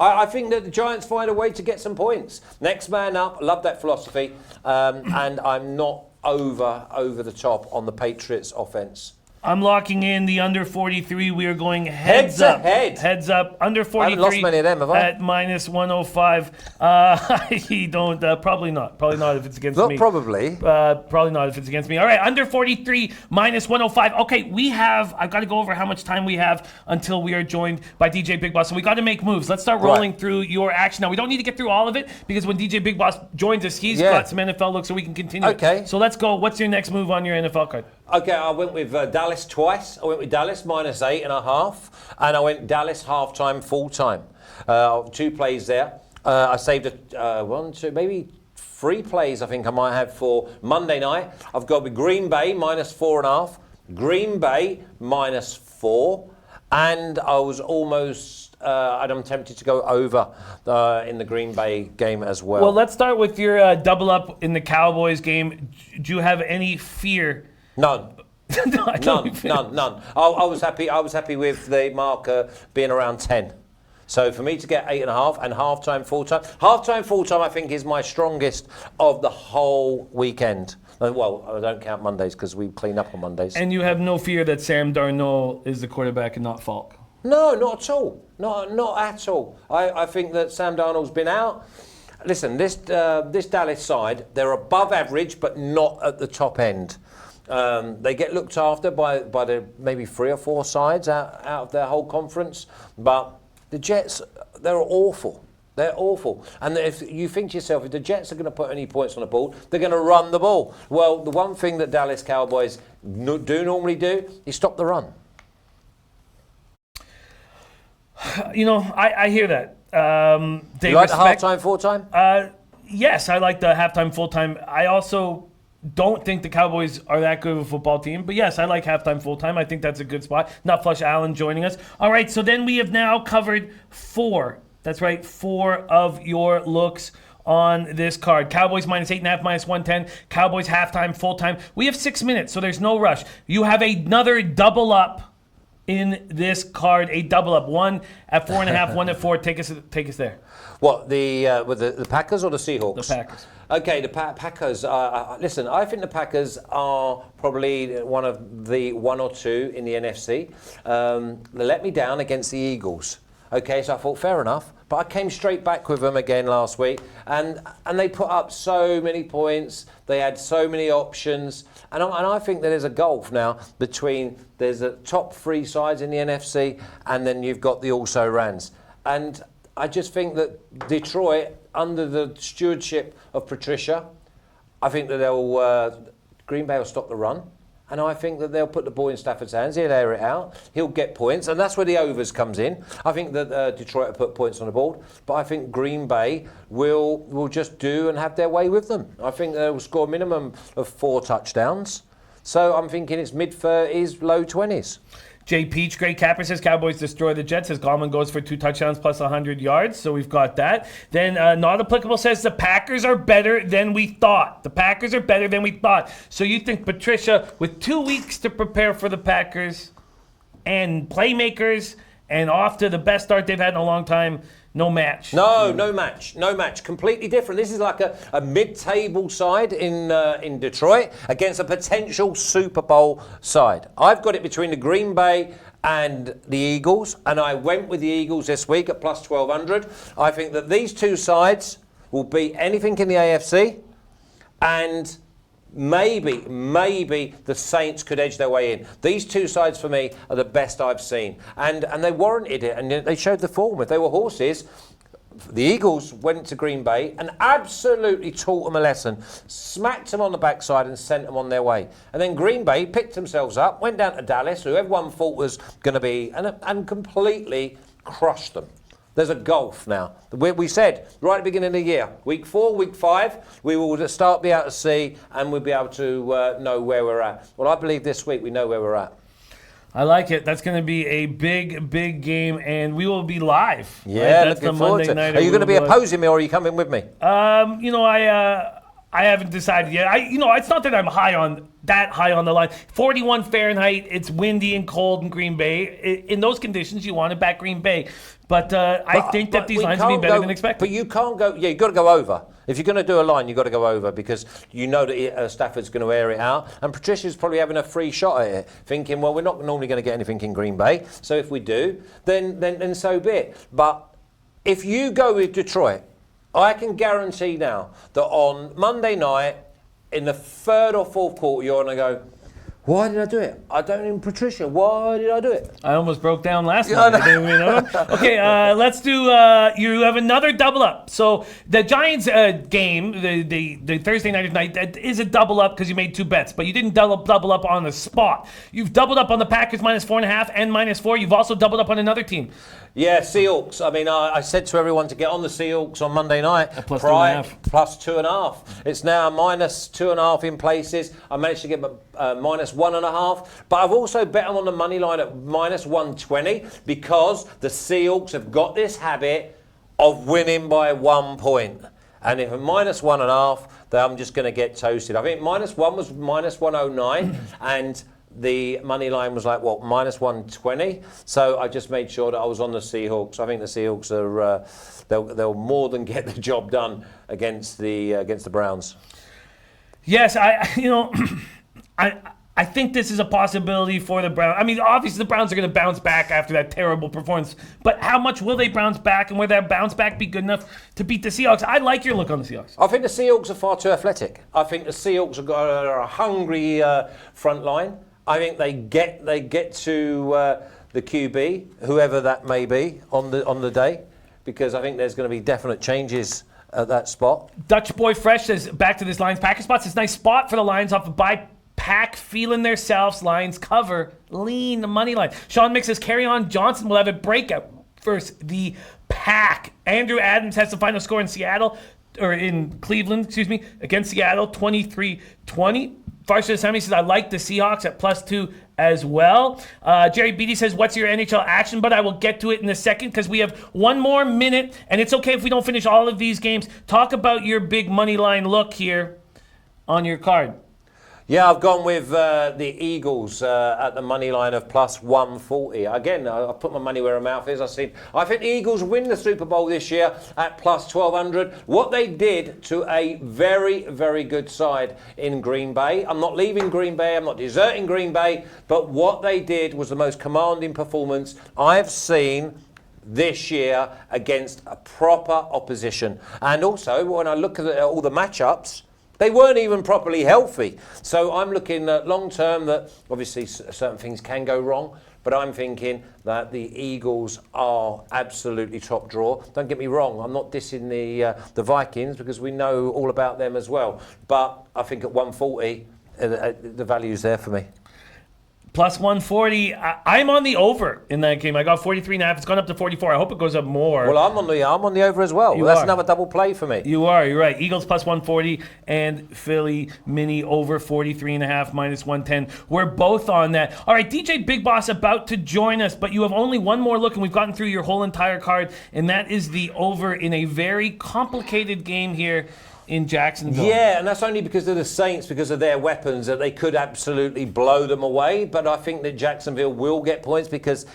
I think that the Giants find a way to get some points. Next man up, love that philosophy. And I'm not over the top on the Patriots offense. I'm locking in the under 43. We are going heads up. Heads up. Under 43. I haven't lost many of them, have I? At minus 105. You don't. Probably not. Probably not if it's against Not me. probably. Probably not if it's against me. All right, under 43, minus 105. Okay, I've got to go over how much time we have until we are joined by DJ Big Boss. So we got to make moves. Let's start rolling through your action. Now, we don't need to get through all of it because when DJ Big Boss joins us, he's got some NFL looks so we can continue. Okay. So let's go. What's your next move on your NFL card? Okay, I went with Dallas twice. I went with Dallas minus 8.5, and I went Dallas halftime, full time. 2 plays there. I saved 1, 2, maybe 3 plays. I think I might have for Monday night. I've got with Green Bay minus 4.5, Green Bay minus 4, and I was almost. And I'm tempted to go over in the Green Bay game as well. Well, let's start with your double up in the Cowboys game. Do you have any fear? None. None. I was happy with the marker being around 10. So for me to get 8.5 and halftime, full time, I think is my strongest of the whole weekend. Well, I don't count Mondays because we clean up on Mondays. And you have no fear that Sam Darnold is the quarterback and not Falk? No, not at all. Not at all. I think that Sam Darnold's been out. Listen, this Dallas side, they're above average, but not at the top end. They get looked after by the maybe 3 or 4 sides out of their whole conference. But the Jets, they're awful. They're awful. And if you think to yourself, if the Jets are going to put any points on the ball, they're going to run the ball. Well, the one thing that Dallas Cowboys do normally do is stop the run. You know, I hear that. You like the halftime, full time? Yes, I like the halftime, full time. I also don't think the Cowboys are that good of a football team. But yes, I like halftime, full time. I think that's a good spot. Not Flush Allen joining us. All right, so then we have now covered 4. That's right, 4 of your looks on this card. Cowboys minus 8.5, minus 110. Cowboys halftime, full time. We have 6 minutes, so there's no rush. You have another double up in this card, a double up. 1 at 4.5, 1 at 4. Take us there. What, with the Packers or the Seahawks? The Packers. Okay, the Packers. Listen, I think the Packers are probably one of the 1 or 2 in the NFC. They let me down against the Eagles. Okay, so I thought fair enough, but I came straight back with them again last week, and they put up so many points. They had so many options, and I think that there's a gulf now between there's the top 3 sides in the NFC, and then you've got the also-rans. And I just think that Detroit, under the stewardship of Patricia, I think that Green Bay will stop the run. And I think that they'll put the ball in Stafford's hands. He'll air it out. He'll get points. And that's where the overs comes in. I think that Detroit will put points on the board. But I think Green Bay will just do and have their way with them. I think they'll score a minimum of 4 touchdowns. So I'm thinking it's mid-30s, low 20s. Jay Peach, Great Capper says Cowboys destroy the Jets as Gallman goes for 2 touchdowns plus 100 yards. So we've got that. Then Not Applicable says the Packers are better than we thought. The Packers are better than we thought. So you think Patricia, with 2 weeks to prepare for the Packers and playmakers and off to the best start they've had in a long time, no match. No match. Completely different. This is like a mid-table side in Detroit against a potential Super Bowl side. I've got it between the Green Bay and the Eagles, and I went with the Eagles this week at plus 1,200. I think that these two sides will beat anything in the AFC, and maybe the Saints could edge their way in. These two sides for me are the best I've seen, and they warranted it, and they showed the form. If they were horses, the Eagles went to Green Bay and absolutely taught them a lesson, smacked them on the backside and sent them on their way. And then Green Bay picked themselves up, went down to Dallas, who everyone thought was going to be, and completely crushed them. There's a gulf now. We said right at the beginning of the year, week 4, week 5, we will be able to see and we'll be able to know where we're at. Well, I believe this week we know where we're at. I like it. That's going to be a big game, and we will be live. Yeah, right? That's looking the forward Monday to it. night. Are you going to be opposing me, or are you coming with me? I haven't decided yet. It's not that I'm high on the line. 41 Fahrenheit. It's windy and cold in Green Bay. In those conditions, you want to back Green Bay. But I think that these lines will be better than expected. But you can't go. Yeah, you've got to go over. If you're going to do a line, you've got to go over because you know that Stafford's going to air it out, and Patricia's probably having a free shot at it, thinking, well, we're not normally going to get anything in Green Bay, so if we do, then so be it. But if you go with Detroit, I can guarantee now that on Monday night, in the third or fourth quarter, you're going to go, why did I do it? I don't even, Patricia, why did I do it? I almost broke down last night. Okay, let's do, you have another double up. So the Giants game, the Thursday night, that is a double up because you made 2 bets, but you didn't double up on the spot. You've doubled up on the Packers minus 4.5 and minus 4. You've also doubled up on another team. Yeah, Seahawks. I mean, I said to everyone to get on the Seahawks on Monday night. Plus 2.5. Plus 2.5. It's now minus 2.5 in places. I managed to get minus 1.5. But I've also bet them on the money line at minus 120 because the Seahawks have got this habit of winning by 1 point. And if a minus 1.5, then I'm just going to get toasted. I think minus 1 was minus 109 and the money line was like, minus 120. So I just made sure that I was on the Seahawks. I think the Seahawks are they'll more than get the job done against the Browns. Yes, I think this is a possibility for the Browns. I mean, obviously the Browns are going to bounce back after that terrible performance. But how much will they bounce back, and will that bounce back be good enough to beat the Seahawks? I like your look on the Seahawks. I think the Seahawks are far too athletic. I think the Seahawks are a hungry front line. I think they get to the QB, whoever that may be, on the day, because I think there's going to be definite changes at that spot. Dutch Boy Fresh says, back to this Lions Packers spot. It's a nice spot for the Lions off of bye. Pack feeling themselves. Lions cover. Lean the money line. Sean Mick says, Carry On Johnson will have a breakout versus the Pack. Andrew Adams has the final score in Cleveland, against Seattle, 23-20. Varsity Sammy says, I like the Seahawks at plus 2 as well. Jerry Beatty says, what's your NHL action? But I will get to it in a second because we have 1 more minute, and it's okay if we don't finish all of these games. Talk about your big money line look here on your card. Yeah, I've gone with the Eagles at the money line of plus 140. Again, I put my money where my mouth is. I think the Eagles win the Super Bowl this year at plus 1,200. What they did to a very, very good side in Green Bay. I'm not leaving Green Bay. I'm not deserting Green Bay. But what they did was the most commanding performance I've seen this year against a proper opposition. And also, when I look at all the matchups, they weren't even properly healthy. So I'm looking at long term that obviously certain things can go wrong, but I'm thinking that the Eagles are absolutely top draw. Don't get me wrong, I'm not dissing the Vikings because we know all about them as well. But I think at 140, the value's there for me. Plus 140. I'm on the over in that game. I got 43.5. It's gone up to 44. I hope it goes up more. Well, I'm on the over as well. That's another double play for me. You are. You're right. Eagles plus 140 and Philly mini over 43.5 minus 110. We're both on that. All right, DJ Big Boss about to join us, but you have only one more look, and we've gotten through your whole entire card, and that is the over in a very complicated game here in Jacksonville. Yeah, and that's only because of the Saints, because of their weapons, that they could absolutely blow them away. But I think that Jacksonville will get points because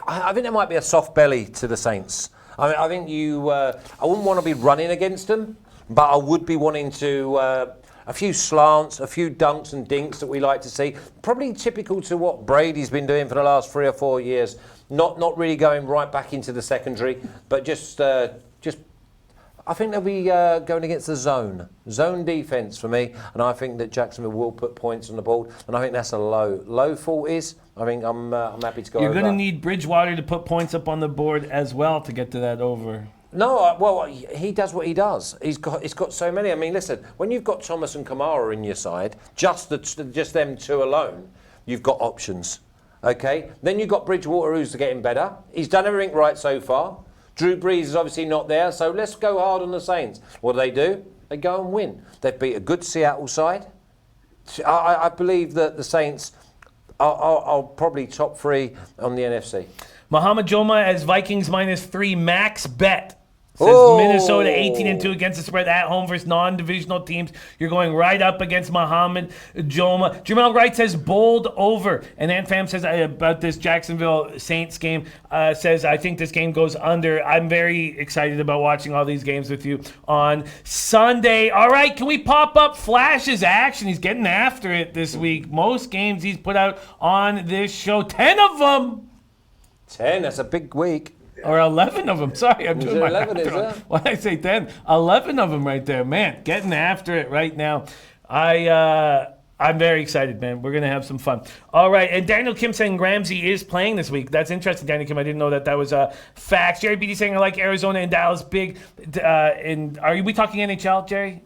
I think there might be a soft belly to the Saints. I think I wouldn't want to be running against them, but I would be wanting to a few slants, a few dunks and dinks that we like to see. Probably typical to what Brady's been doing for the last 3 or 4 years. Not really going right back into the secondary, but just I think they'll be going against the zone defense for me, and I think that Jacksonville will put points on the board, and I think that's a low 40s. I think I'm happy to go. You're over. going to need Bridgewater to put points up on the board as well to get to that over. No, well, he does what he does. He's got so many. I mean, listen, when you've got Thomas and Kamara in your side, just them two alone, you've got options. Okay, then you've got Bridgewater, who's getting better. He's done everything right so far. Drew Brees is obviously not there, so let's go hard on the Saints. What do? They go and win. They beat a good Seattle side. I believe that the Saints are probably top 3 on the NFC. Muhammad Joma as Vikings -3 max bet. Says Minnesota 18-2 against the spread at home versus non-divisional teams. You're going right up against Muhammad Joma. Jamel Wright says bold over. And AntFam says about this Jacksonville Saints game, says I think this game goes under. I'm very excited about watching all these games with you on Sunday. All right, can we pop up Flash's action? He's getting after it this week. Most games he's put out on this show. 10 of them. 10, that's a big week. Or 11 of them. Sorry, I'm doing my 11, math is wrong. there? Why did I say 10? 11 of them right there. Man, getting after it right now. I'm very excited, man. We're going to have some fun. All right, and Daniel Kim saying Ramsey is playing this week. That's interesting, Daniel Kim. I didn't know that was facts. Jerry BD saying I like Arizona and Dallas big. Are we talking NHL, Jerry?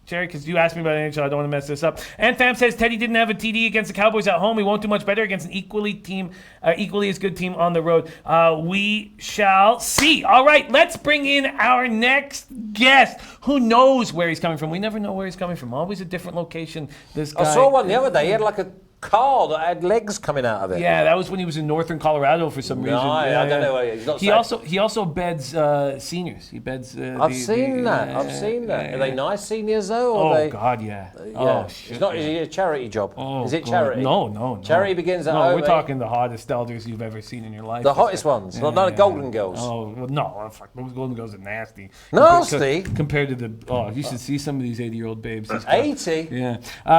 Jerry, because you asked me about NHL, I don't want to mess this up. And Fam says Teddy didn't have a TD against the Cowboys at home. He won't do much better against an equally as good team on the road. We shall see. All right, let's bring in our next guest. Who knows where he's coming from? We never know where he's coming from. Always a different location. This guy. I saw one the other day. He had like a car that had legs coming out of it. Yeah, that was when he was in northern Colorado for some reason. Yeah, I don't know why. He's not he also beds seniors. He beds. I've seen that. Are they nice seniors though? Or God, yeah. Yeah. Oh shit. It's not. Is it a charity job? Is it God. charity? No. Charity begins at home. home. We're talking the hottest elders you've ever seen in your life. The hottest ones, not the Golden Girls. Oh well, no, fuck, those Golden Girls are nasty. Nasty. Compared to the you should see some of these 80-year-old babes. 80. Yeah.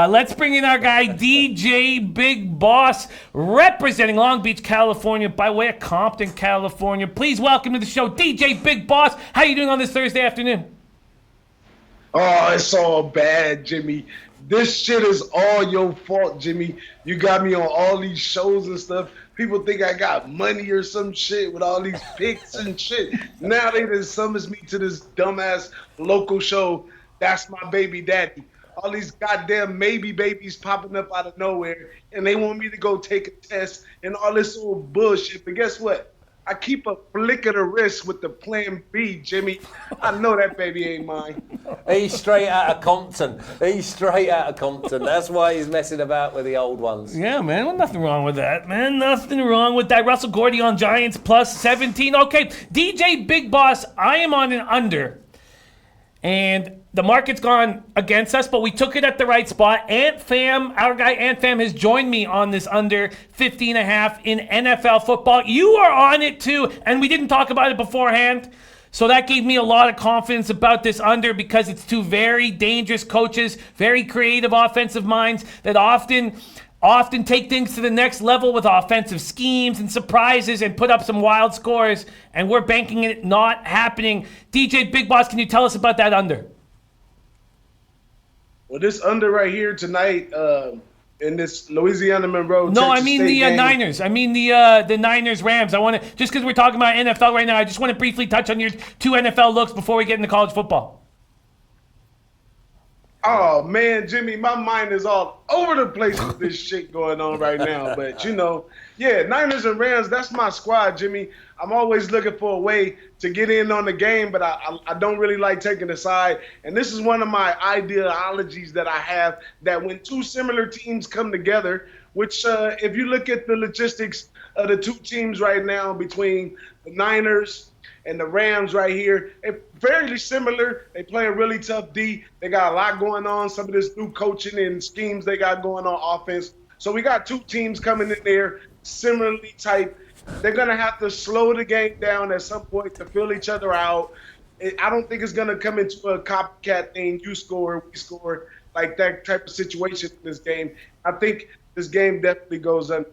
Let's bring in our guy DJ Big Boss, representing Long Beach, California, by way of Compton, California. Please welcome to the show, DJ Big Boss. How you doing on this Thursday afternoon? Oh, it's all bad, Jimmy. This shit is all your fault, Jimmy. You got me on all these shows and stuff. People think I got money or some shit with all these picks and shit. Now they just summons me to this dumbass local show. That's my baby daddy. All these goddamn maybe babies popping up out of nowhere, and they want me to go take a test and all this old bullshit. But guess what? I keep a flick of the wrist with the plan B, Jimmy. I know that baby ain't mine. He's straight out of Compton. That's why he's messing about with the old ones. Yeah, man. Well, nothing wrong with that, man. Nothing wrong with that. Russell Gordy on Giants plus 17. Okay, DJ Big Boss, I am on an under. And the market's gone against us, but we took it at the right spot. AntFam, our guy AntFam, has joined me on this under 50.5 in NFL football. You are on it too, and we didn't talk about it beforehand. So that gave me a lot of confidence about this under because it's two very dangerous coaches, very creative offensive minds that often take things to the next level with offensive schemes and surprises and put up some wild scores, and we're banking it not happening. DJ Big Boss, can you tell us about that under? Well, this under right here tonight in this Louisiana Monroe. No, Texas I mean State the game. Niners. I mean the Niners Rams. I want to, just because we're talking about NFL right now, I just want to briefly touch on your two NFL looks before we get into college football. Oh, man, Jimmy, my mind is all over the place with this shit going on right now. But, Niners and Rams, that's my squad, Jimmy. I'm always looking for a way to get in on the game, but I don't really like taking a side. And this is one of my ideologies that I have, that when two similar teams come together, which if you look at the logistics of the two teams right now between the Niners and the Rams right here, they're fairly similar. They play a really tough D. They got a lot going on, some of this new coaching and schemes they got going on offense. So we got two teams coming in there, similarly type. They're going to have to slow the game down at some point to fill each other out. I don't think it's going to come into a copycat thing. You score, we score. like that type of situation in this game. I think this game definitely goes under.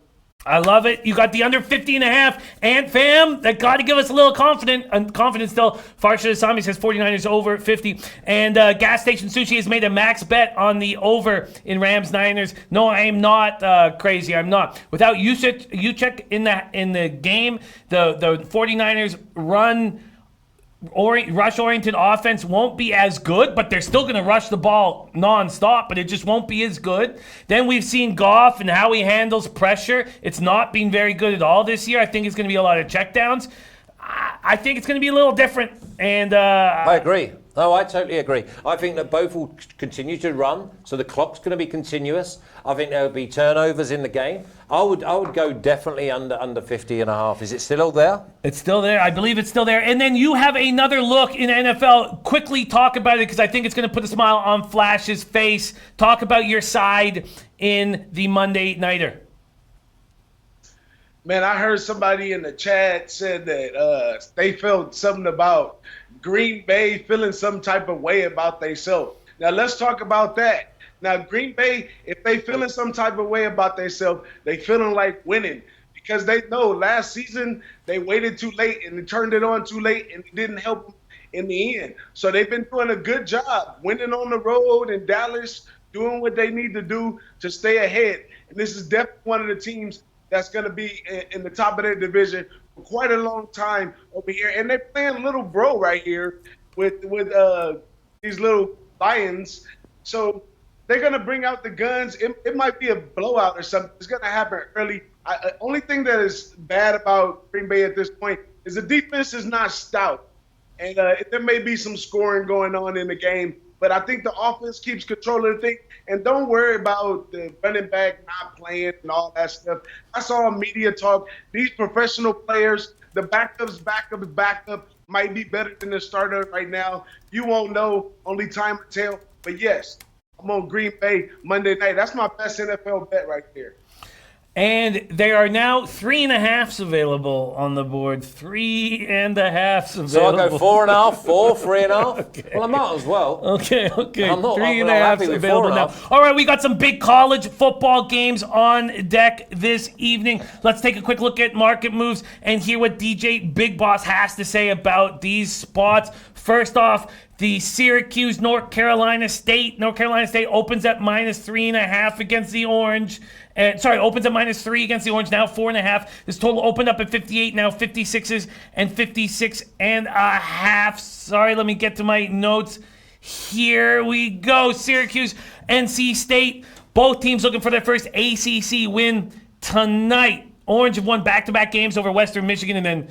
I love it. You got the under 50.5. And fam, that got to give us a little confidence still. Farsha Asami says 49ers over 50. And Gas Station Sushi has made a max bet on the over in Rams Niners. No, I am not crazy. I'm not. Without Juszczyk in the game, the 49ers rush-oriented offense won't be as good, but they're still going to rush the ball nonstop, but it just won't be as good. Then we've seen Goff and how he handles pressure. It's not been very good at all this year. I think it's going to be a lot of checkdowns. I think it's going to be a little different. And I agree. No, I totally agree. I think that both will continue to run, so the clock's going to be continuous. I think there will be turnovers in the game. I would go definitely under 50.5. Is it still there? It's still there. I believe it's still there. And then you have another look in NFL. Quickly talk about it because I think it's going to put a smile on Flash's face. Talk about your side in the Monday Nighter. Man, I heard somebody in the chat said that they felt something about Green Bay feeling some type of way about themselves. Now, let's talk about that. Now, Green Bay, if they feeling some type of way about themselves, they feeling like winning because they know last season they waited too late and they turned it on too late and it didn't help them in the end. So they've been doing a good job winning on the road in Dallas, doing what they need to do to stay ahead. And this is definitely one of the teams that's going to be in the top of their division for quite a long time over here. And they're playing little bro right here with these little Lions. So they're going to bring out the guns. It might be a blowout or something. It's going to happen early. Only thing that is bad about Green Bay at this point is the defense is not stout. And there may be some scoring going on in the game. But I think the offense keeps control of the thing. And don't worry about the running back not playing and all that stuff. That's all media talk. These professional players, the backup might be better than the starter right now. You won't know. Only time will tell. But, yes, I'm on Green Bay Monday night. That's my best NFL bet right there. And there are now 3.5s available on the board. 3.5s available. So I'll go 4.5, 4, 3.5. Okay. Well, I might as well. Okay. I'm not 3.5s available now. All right, we got some big college football games on deck this evening. Let's take a quick look at market moves and hear what DJ Big Boss has to say about these spots. First off, the Syracuse North Carolina State opens at -3.5 against the Orange. Opens at -3 against the Orange, now 4.5. This total opened up at 58, now 56s and 56.5. Sorry, let me get to my notes. Here we go. Syracuse, NC State. Both teams looking for their first ACC win tonight. Orange have won back-to-back games over Western Michigan and then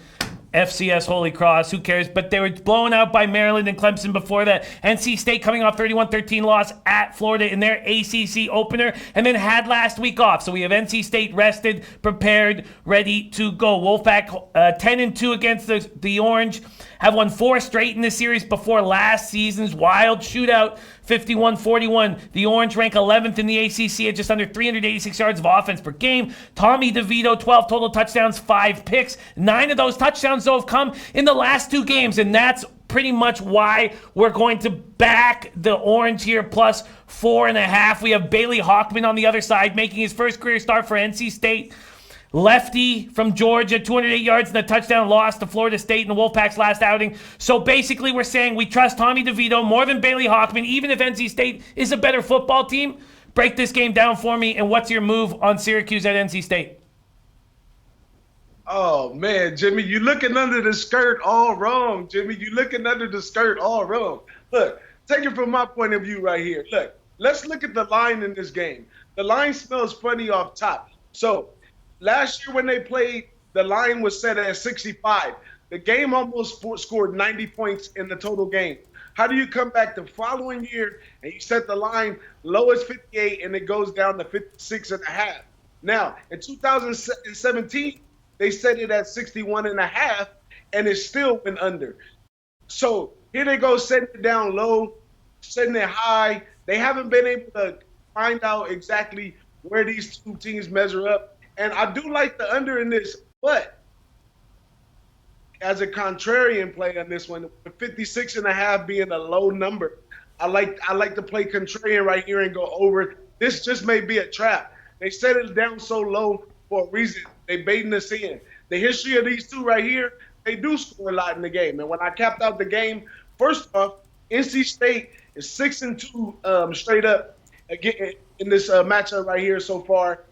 FCS Holy Cross, who cares? But they were blown out by Maryland and Clemson before that. NC State coming off 31-13 loss at Florida in their ACC opener and then had last week off. So we have NC State rested, prepared, ready to go. Wolfpack 10-2 against the Orange. Have won 4 straight in this series before last season's wild shootout, 51-41. The Orange rank 11th in the ACC at just under 386 yards of offense per game. Tommy DeVito, 12 total touchdowns, 5 picks. 9 of those touchdowns, though, have come in the last 2 games, and that's pretty much why we're going to back the Orange here, plus 4.5. We have Bailey Hockman on the other side, making his first career start for NC State. Lefty from Georgia, 208 yards and a touchdown loss to Florida State in the Wolfpack's last outing. So basically we're saying we trust Tommy DeVito more than Bailey Hockman, even if NC State is a better football team. Break this game down for me, and what's your move on Syracuse at NC State? Oh, man, Jimmy, you looking under the skirt all wrong, Jimmy. You looking under the skirt all wrong. Look, take it from my point of view right here. Look, let's look at the line in this game. The line smells funny off top. So, last year when they played, the line was set at 65. The game almost scored 90 points in the total game. How do you come back the following year and you set the line low as 58 and it goes down to 56.5? Now, in 2017, they set it at 61.5 and it still went under. So here they go setting it down low, setting it high. They haven't been able to find out exactly where these two teams measure up. And I do like the under in this, but as a contrarian play on this one, with 56.5 being a low number, I like to play contrarian right here and go over. This just may be a trap. They set it down so low for a reason. They baiting us in. The history of these two right here, they do score a lot in the game. And when I capped out the game, first off, NC State is 6-2 straight up again in this matchup right here so far.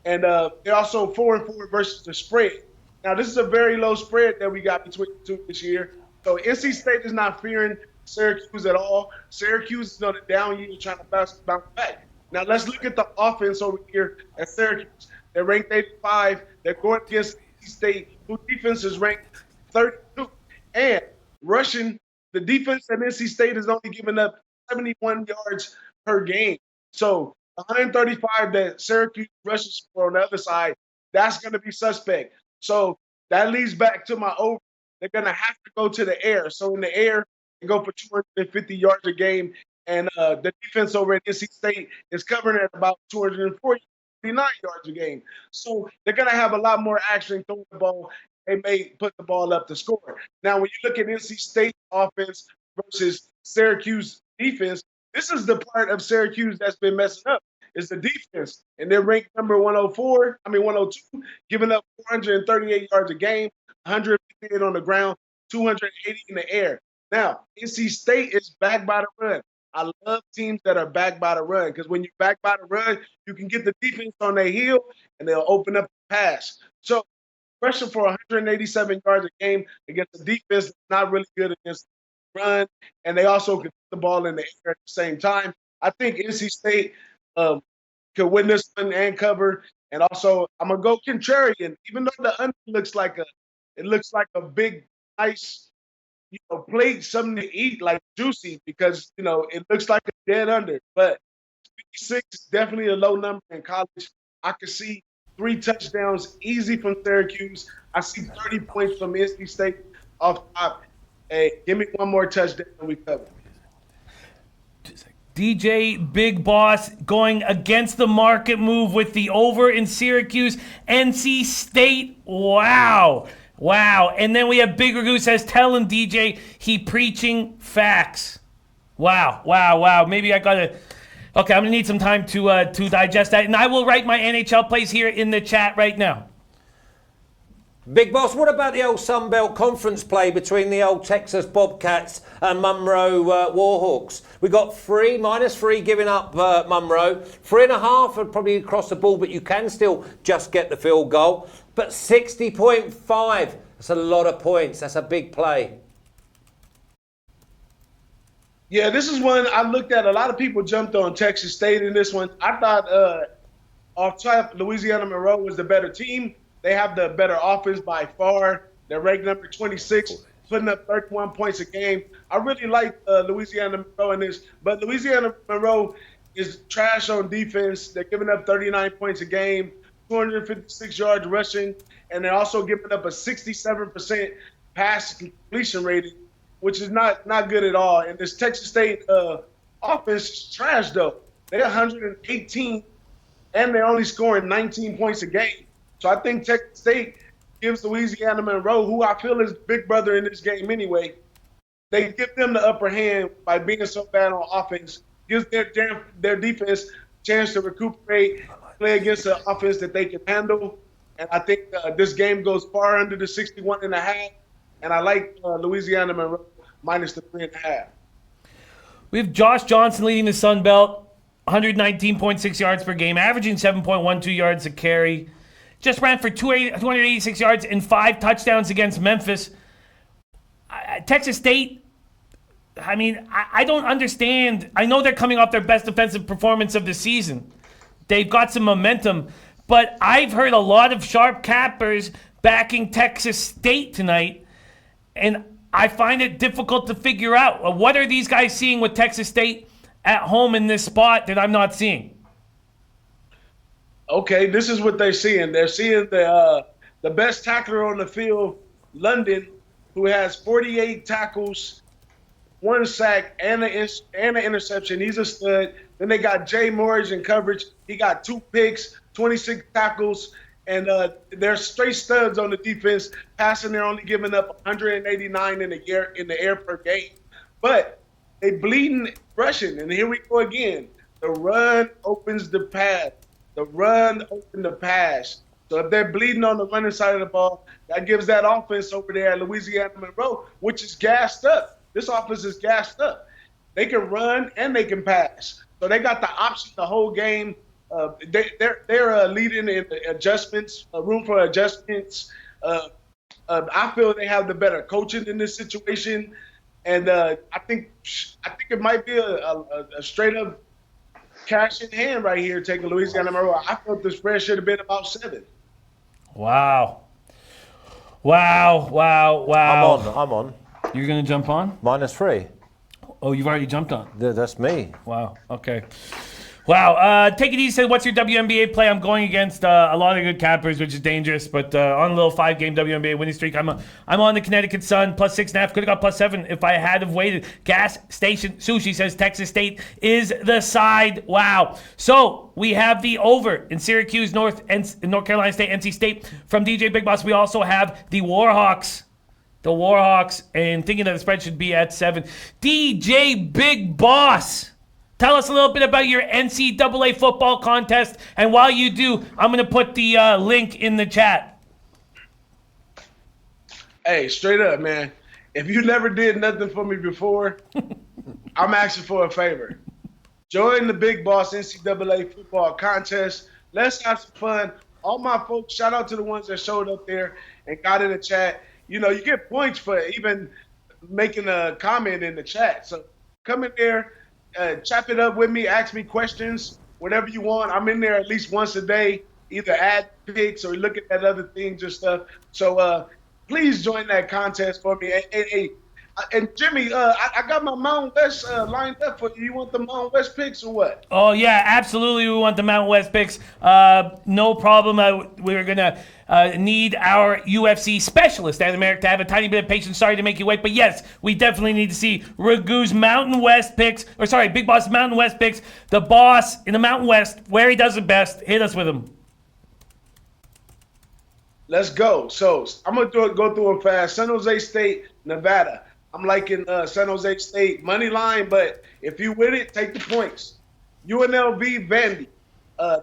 And they're also 4-4 versus the spread. Now, this is a very low spread that we got between the two this year. So NC State is not fearing Syracuse at all. Syracuse is on a down year trying to bounce back. Now, let's look at the offense over here at Syracuse. They're ranked 85. They're going against NC State, whose defense is ranked 32. And rushing, the defense at NC State is only giving up 71 yards per game. So 135 that Syracuse rushes for on the other side, that's going to be suspect. So that leads back to my over. They're going to have to go to the air. So in the air, they go for 250 yards a game. And the defense over at NC State is covering at about 249 yards a game. So they're going to have a lot more action throwing the ball. They may put the ball up to score. Now, when you look at NC State offense versus Syracuse defense, this is the part of Syracuse that's been messing up, is the defense. And they're ranked number 102, giving up 438 yards a game, 158 on the ground, 280 in the air. Now, NC State is backed by the run. I love teams that are backed by the run because when you're backed by the run, you can get the defense on their heel and they'll open up the pass. So, pressure for 187 yards a game against a defense that's not really good against the run, and they also can put the ball in the air at the same time. I think NC State could win this one and cover. And also, I'm gonna go contrarian, even though the under looks like a big, nice, plate, something to eat, like juicy, because it looks like a dead under. But 56 is definitely a low number in college. I could see 3 touchdowns easy from Syracuse. I see 30 points from NC State off top. Hey, give me one more touchdown and we cover. DJ Big Boss going against the market move with the over in Syracuse. NC State, wow. And then we have Big Ragu says, tell him, DJ, he preaching facts. Wow. Maybe I got to... Okay, I'm going to need some time to digest that. And I will write my NHL plays here in the chat right now. Big Boss, what about the old Sunbelt Conference play between the old Texas Bobcats and Monroe Warhawks? We got -3 giving up Monroe. 3.5 would probably cross the ball, but you can still just get the field goal. But 60.5, that's a lot of points. That's a big play. Yeah, this is one I looked at. A lot of people jumped on Texas State in this one. I thought off top, Louisiana Monroe was the better team. They have the better offense by far. They're ranked number 26, putting up 31 points a game. I really like Louisiana Monroe in this, but Louisiana Monroe is trash on defense. They're giving up 39 points a game, 256 yards rushing, and they're also giving up a 67% pass completion rating, which is not good at all. And this Texas State offense is trash, though. They're 118, and they're only scoring 19 points a game. So I think Texas State gives Louisiana Monroe, who I feel is big brother in this game anyway, they give them the upper hand by being so bad on offense, gives their defense a chance to recuperate, play against an offense that they can handle. And I think this game goes far under the 61.5, and I like Louisiana Monroe minus the 3.5. We have Josh Johnson leading the Sun Belt, 119.6 yards per game, averaging 7.12 yards a carry. Just ran for 286 yards and 5 touchdowns against Memphis. Texas State, I don't understand. I know they're coming off their best defensive performance of the season. They've got some momentum. But I've heard a lot of sharp cappers backing Texas State tonight, and I find it difficult to figure out. What are these guys seeing with Texas State at home in this spot that I'm not seeing? Okay, this is what they're seeing. They're seeing the best tackler on the field, London, who has 48 tackles, 1 sack, and an interception. He's a stud. Then they got Jay Morris in coverage. He got 2 picks, 26 tackles, and they're straight studs on the defense. Passing, they're only giving up 189 in the air per game. But They bleeding rushing, and here we go again. The run opens the pass. The run opens the pass. So if they're bleeding on the running side of the ball, that gives that offense over there at Louisiana Monroe, which is gassed up. This offense is gassed up. They can run and they can pass. So they got the option the whole game. They're leading in adjustments, room for adjustments. I feel they have the better coaching in this situation, and I think it might be a straight up cash in hand right here taking Louisiana Monroe. I thought the spread should have been about 7. Wow. I'm on. You're going to jump on? -3. Oh, you've already jumped on. That's me. Wow. Okay. Wow. Take it easy. Said, what's your WNBA play? I'm going against a lot of good cappers, which is dangerous, but on a little 5-game WNBA winning streak. I'm on the Connecticut Sun, +6.5. Could have got +7 if I had have waited. Gas Station Sushi says Texas State is the side. Wow. So we have the over in Syracuse, North Carolina State, NC State from DJ Big Boss. We also have the Warhawks. And thinking that the spread should be at 7. DJ Big Boss, tell us a little bit about your NCAA football contest. And while you do, I'm going to put the link in the chat. Hey, straight up, man. If you never did nothing for me before, I'm asking for a favor. Join the Big Boss NCAA football contest. Let's have some fun. All my folks, shout out to the ones that showed up there and got in the chat. You know, you get points for even making a comment in the chat. So come in there, chop it up with me, ask me questions, whatever you want. I'm in there at least once a day, either add picks or looking at other things or stuff. So please join that contest for me. And Jimmy, I got my Mountain West lined up for you. You want the Mountain West picks or what? Oh, yeah, absolutely. We want the Mountain West picks. No problem. We're going to need our UFC specialist, Dan America, to have a tiny bit of patience. Sorry to make you wait. But, yes, we definitely need to see Ragu's Mountain West picks. Or, sorry, Big Boss Mountain West picks. The boss in the Mountain West, where he does it best. Hit us with him. Let's go. So I'm going to go through them fast. San Jose State, Nevada. I'm liking San Jose State money line, but if you with it, take the points. UNLV, Vandy.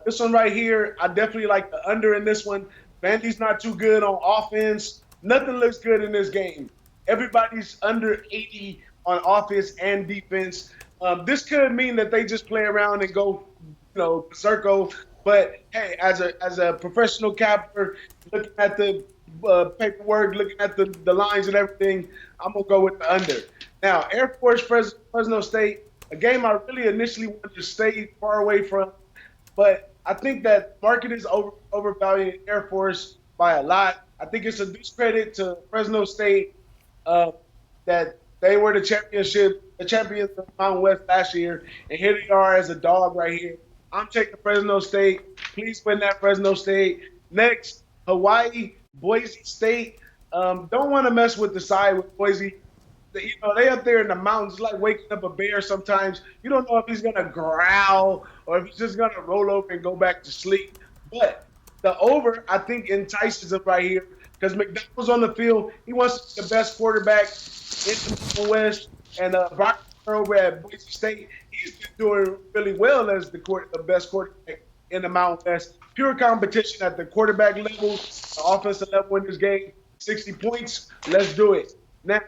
This one right here, I definitely like the under in this one. Vandy's not too good on offense. Nothing looks good in this game. Everybody's under 80 on offense and defense. This could mean that they just play around and go, berserko. But hey, as a professional capper, looking at the paperwork, looking at the lines and everything, I'm going to go with the under. Now, Air Force, Fresno State, a game I really initially wanted to stay far away from, but I think that market is overvaluing Air Force by a lot. I think it's a discredit to Fresno State that they were the champions of Mountain West last year, and here they are as a dog right here. I'm taking Fresno State. Please win that Fresno State. Next, Hawaii, Boise State. Don't want to mess with the side with Boise. They up there in the mountains, it's like waking up a bear sometimes. You don't know if he's going to growl or if he's just going to roll over and go back to sleep. But the over, I think, entices him right here because McDonald's on the field. He wants the best quarterback in the West. And Brock over at Boise State, he's been doing really well as the best quarterback in the Mountain West. Pure competition at the quarterback level, the offensive level in this game. 60 points. Let's do it. Now,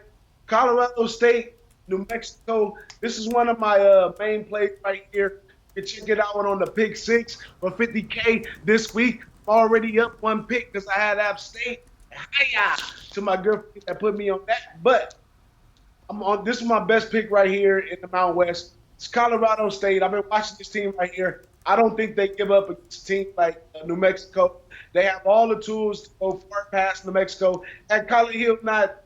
Colorado State, New Mexico. This is one of my main plays right here. You can check it out on the pick 6 for $50K this week. I'm already up 1 pick because I had App State. Hiya to my girlfriend that put me on that. But this is my best pick right here in the Mountain West. It's Colorado State. I've been watching this team right here. I don't think they give up against a team like New Mexico. They have all the tools to go far past New Mexico. Had Colin Hill not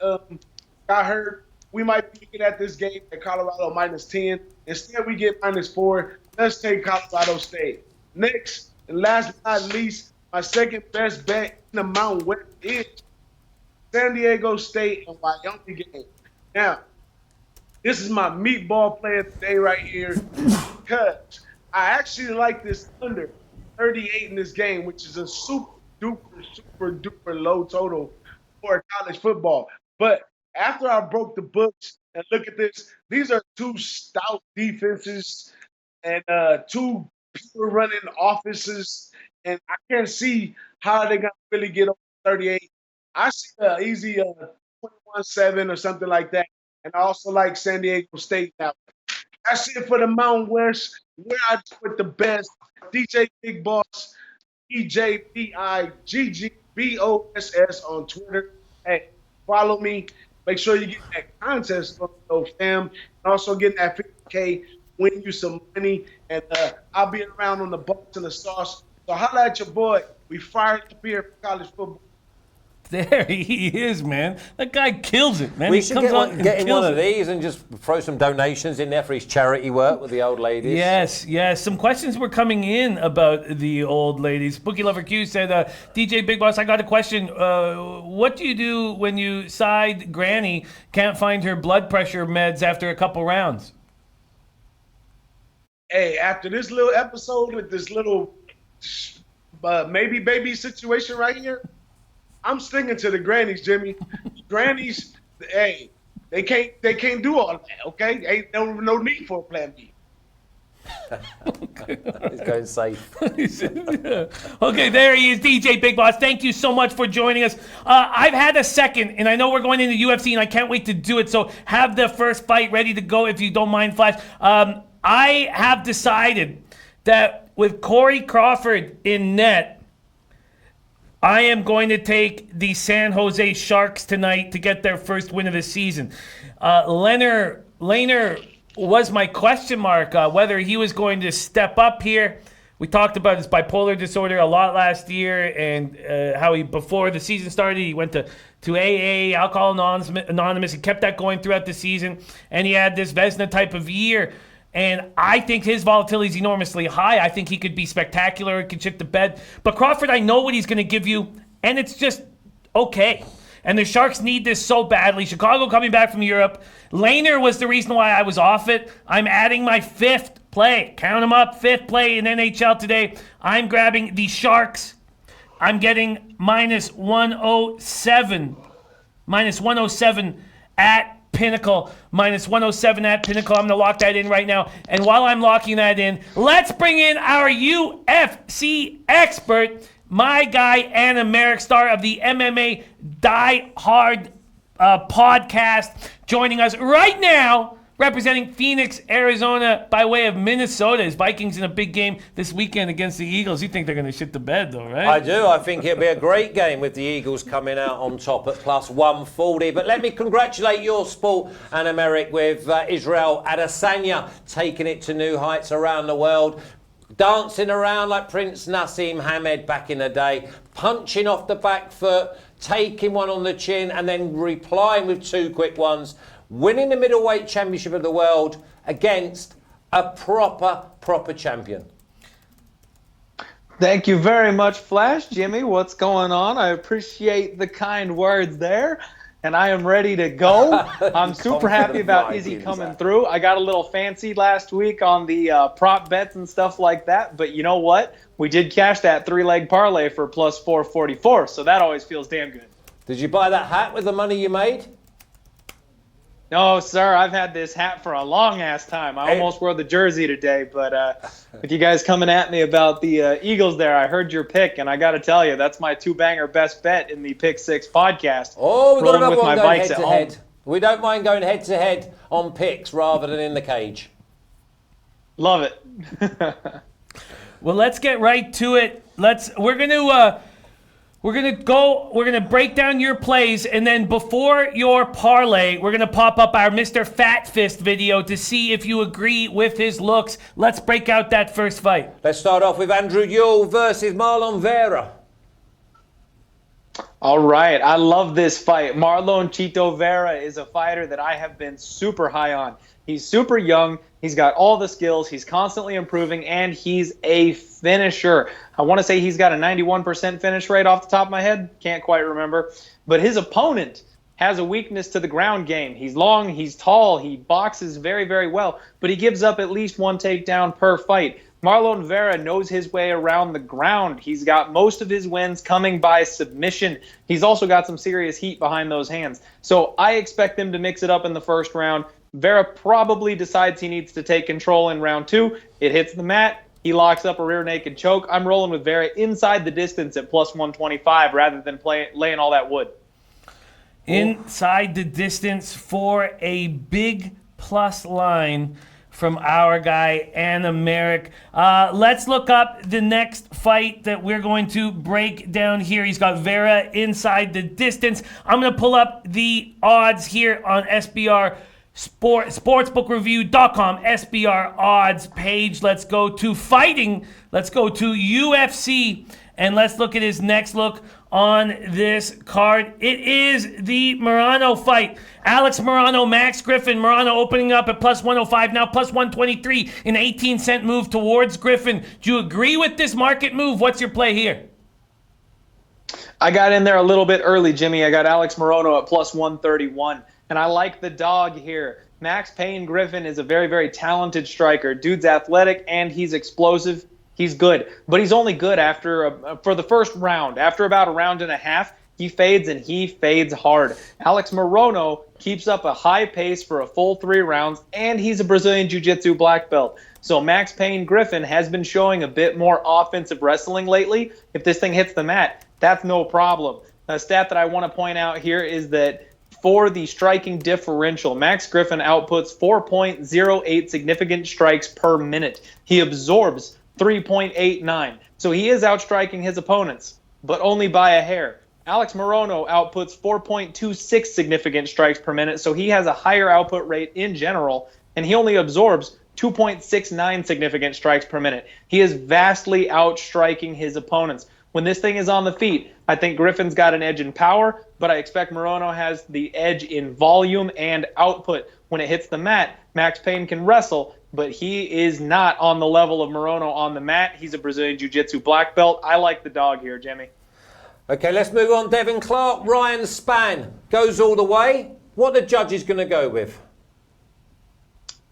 got hurt, we might be looking at this game at Colorado -10. Instead, we get -4. Let's take Colorado State. Next, and last but not least, my second best bet in the Mountain West is San Diego State and Wyoming game. Now, this is my meatball play of the day right here because I actually like this under 38 in this game, which is a super duper low total for college football. But after I broke the books and look at this, these are two stout defenses and two people running offenses, and I can't see how they're gonna really get over 38. I see an easy 21-7 or something like that, and I also like San Diego State now. That's it for the Mountain West, where I put the best. DJ Big Boss, EJBIGGBOSS on Twitter. Hey, follow me. Make sure you get that contest on though, fam. And also getting that 50K, win you some money. And I'll be around on the Bucks and the Sauce. So holla at your boy. We fired up here for college football. There he is, man. That guy kills it, man. We He should comes on get and him kills one of it. these and just throw some donations in there for his charity work with the old ladies. Yes. Some questions were coming in about the old ladies. Bookie Lover Q said, DJ Big Boss, I got a question. What do you do when you side Granny can't find her blood pressure meds after a couple rounds? Hey, after this little episode with this little maybe baby situation right here, I'm sticking to the grannies, Jimmy. Grannies, hey, they can't do all that, okay? Ain't no need for a plan B. He's going safe. Okay, there he is, DJ Big Boss. Thank you so much for joining us. I've had a second, and I know we're going into UFC, and I can't wait to do it. So have the first fight ready to go if you don't mind, Flash. I have decided that with Corey Crawford in net, I am going to take the San Jose Sharks tonight to get their first win of the season. Lehner was my question mark, whether he was going to step up here. We talked about his bipolar disorder a lot last year, and how he, before the season started, he went to AA, Alcohol Anonymous. He kept that going throughout the season, and he had this Vezina type of year. And I think his volatility is enormously high. I think he could be spectacular, could shit the bed. But Crawford, I know what he's going to give you, and it's just okay. And the Sharks need this so badly. Chicago coming back from Europe. Lehner was the reason why I was off it. I'm adding my fifth play. Count them up, fifth play in NHL today. I'm grabbing the Sharks. I'm getting minus 107. Minus 107 at Pinnacle, minus 107 at Pinnacle. I'm going to lock that in right now. And while I'm locking that in, let's bring in our UFC expert, my guy, Anna Merrick, star of the MMA Die Hard podcast, joining us right now, representing Phoenix, Arizona, by way of Minnesota. His Vikings in a big game this weekend against the Eagles. You think they're going to shit the bed, though, right? I do. I think it'll be a great game with the Eagles coming out on top at plus 140. But let me congratulate your sport, Anna Merrick, with Israel Adesanya taking it to new heights around the world. Dancing around like Prince Nassim Hamed back in the day, punching off the back foot, taking one on the chin, and then replying with two quick ones. Winning the middleweight championship of the world against a proper champion. Thank you very much, Flash. Jimmy, what's going on? I appreciate the kind words there, and I am ready to go. I'm super happy about Izzy coming through. I got a little fancy last week on the prop bets and stuff like that, but you know what? We did cash that three-leg parlay for plus 444, so that always feels damn good. Did you buy that hat with the money you made? No, sir. I've had this hat for a long-ass time. I almost wore the jersey today, but with you guys coming at me about the Eagles there, I heard your pick, and I got to tell you, that's my two-banger best bet in the Pick 6 podcast. Oh, we've got another with one my going bikes at home. head-to-head. We don't mind going head-to-head on picks rather than in the cage. Love it. Well, let's get right to it. We're gonna break down your plays, and then before your parlay, we're gonna pop up our Mr. Fat Fist video to see if you agree with his looks. Let's break out that first fight. Let's start off with Andrew Yule versus Marlon Vera. All right. I love this fight. Marlon Chito Vera is a fighter that I have been super high on. He's super young. He's got all the skills. He's constantly improving, and he's a finisher. I want to say he's got a 91% finish rate off the top of my head. Can't quite remember. But his opponent has a weakness to the ground game. He's long, he's tall, he boxes very, very well, but he gives up at least one takedown per fight. Marlon Vera knows his way around the ground. He's got most of his wins coming by submission. He's also got some serious heat behind those hands. So I expect them to mix it up in the first round. Vera probably decides he needs to take control in round 2. It hits the mat. He locks up a rear naked choke. I'm rolling with Vera inside the distance at plus 125 rather than laying all that wood. Inside the distance for a big plus line from our guy, Anna Merrick. Let's look up the next fight that we're going to break down here. He's got Vera inside the distance. I'm going to pull up the odds here on SBR Sportsbookreview.com, SBR odds page. Let's go to fighting. Let's go to UFC, and let's look at his next look on this card. It is the Morano fight. Alex Morano, Max Griffin. Morano opening up at plus 105, now plus 123, an 18-cent move towards Griffin. Do you agree with this market move? What's your play here? I got in there a little bit early, Jimmy. I got Alex Morano at plus 131. And I like the dog here. Max Payne Griffin is a very, very talented striker. Dude's athletic and he's explosive. He's good. But he's only good for the first round. After about a round and a half, he fades, and he fades hard. Alex Morano keeps up a high pace for a full 3 rounds, and he's a Brazilian Jiu-Jitsu black belt. So Max Payne Griffin has been showing a bit more offensive wrestling lately. If this thing hits the mat, that's no problem. A stat that I want to point out here is that for the striking differential, Max Griffin outputs 4.08 significant strikes per minute. He absorbs 3.89. So he is outstriking his opponents, but only by a hair. Alex Morano outputs 4.26 significant strikes per minute, so he has a higher output rate in general, and he only absorbs 2.69 significant strikes per minute. He is vastly outstriking his opponents. When this thing is on the feet, I think Griffin's got an edge in power, but I expect Morano has the edge in volume and output. When it hits the mat, Max Payne can wrestle, but he is not on the level of Morano on the mat. He's a Brazilian Jiu-Jitsu black belt. I like the dog here, Jimmy. Okay, let's move on. Devin Clark, Ryan Spann goes all the way. What are the judges going to go with?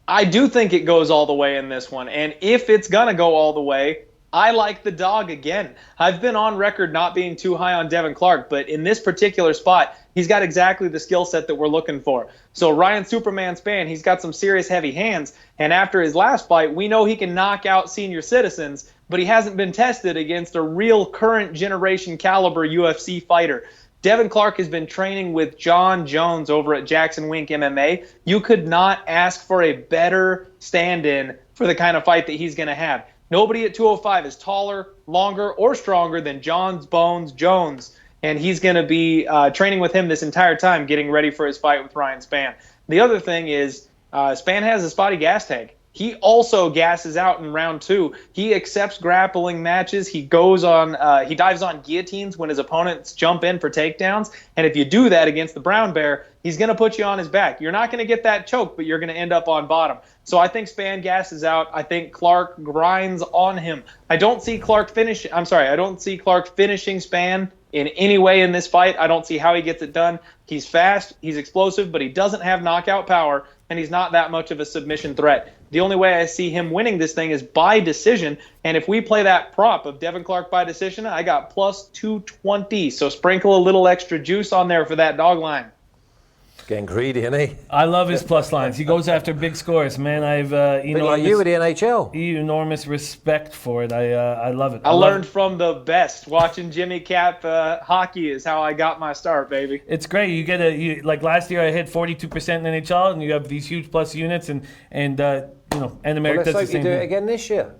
I do think it goes all the way in this one, and if it's going to go all the way, I like the dog again. I've been on record not being too high on Devin Clark, but in this particular spot, he's got exactly the skill set that we're looking for. So Ryan Superman Spann, he's got some serious heavy hands, and after his last fight, we know he can knock out senior citizens, but he hasn't been tested against a real current generation caliber UFC fighter. Devin Clark has been training with John Jones over at Jackson Wink MMA. You could not ask for a better stand-in for the kind of fight that he's going to have. Nobody at 205 is taller, longer, or stronger than John Bones Jones, and he's going to be training with him this entire time, getting ready for his fight with Ryan Spann. The other thing is Spann has a spotty gas tank. He also gasses out in round 2. He accepts grappling matches. He goes on. He dives on guillotines when his opponents jump in for takedowns. And if you do that against the brown bear, he's going to put you on his back. You're not going to get that choke, but you're going to end up on bottom. So I think Spann gasses out. I think Clark grinds on him. I don't see Clark finishing Spann in any way in this fight. I don't see how he gets it done. He's fast, he's explosive, but he doesn't have knockout power, and he's not that much of a submission threat. The only way I see him winning this thing is by decision, and if we play that prop of Devin Clark by decision, I got plus 220, so sprinkle a little extra juice on there for that dog line. Getting greedy, isn't he? I love his plus lines. He goes after big scores, man. I've like you with the NHL. Enormous respect for it. I love it. I learned from the best. Watching Jimmy Cap hockey is how I got my start, baby. It's great. You get like last year I hit 42% in NHL, and you have these huge plus units, and America Let's does the hope you same do thing. it again this year.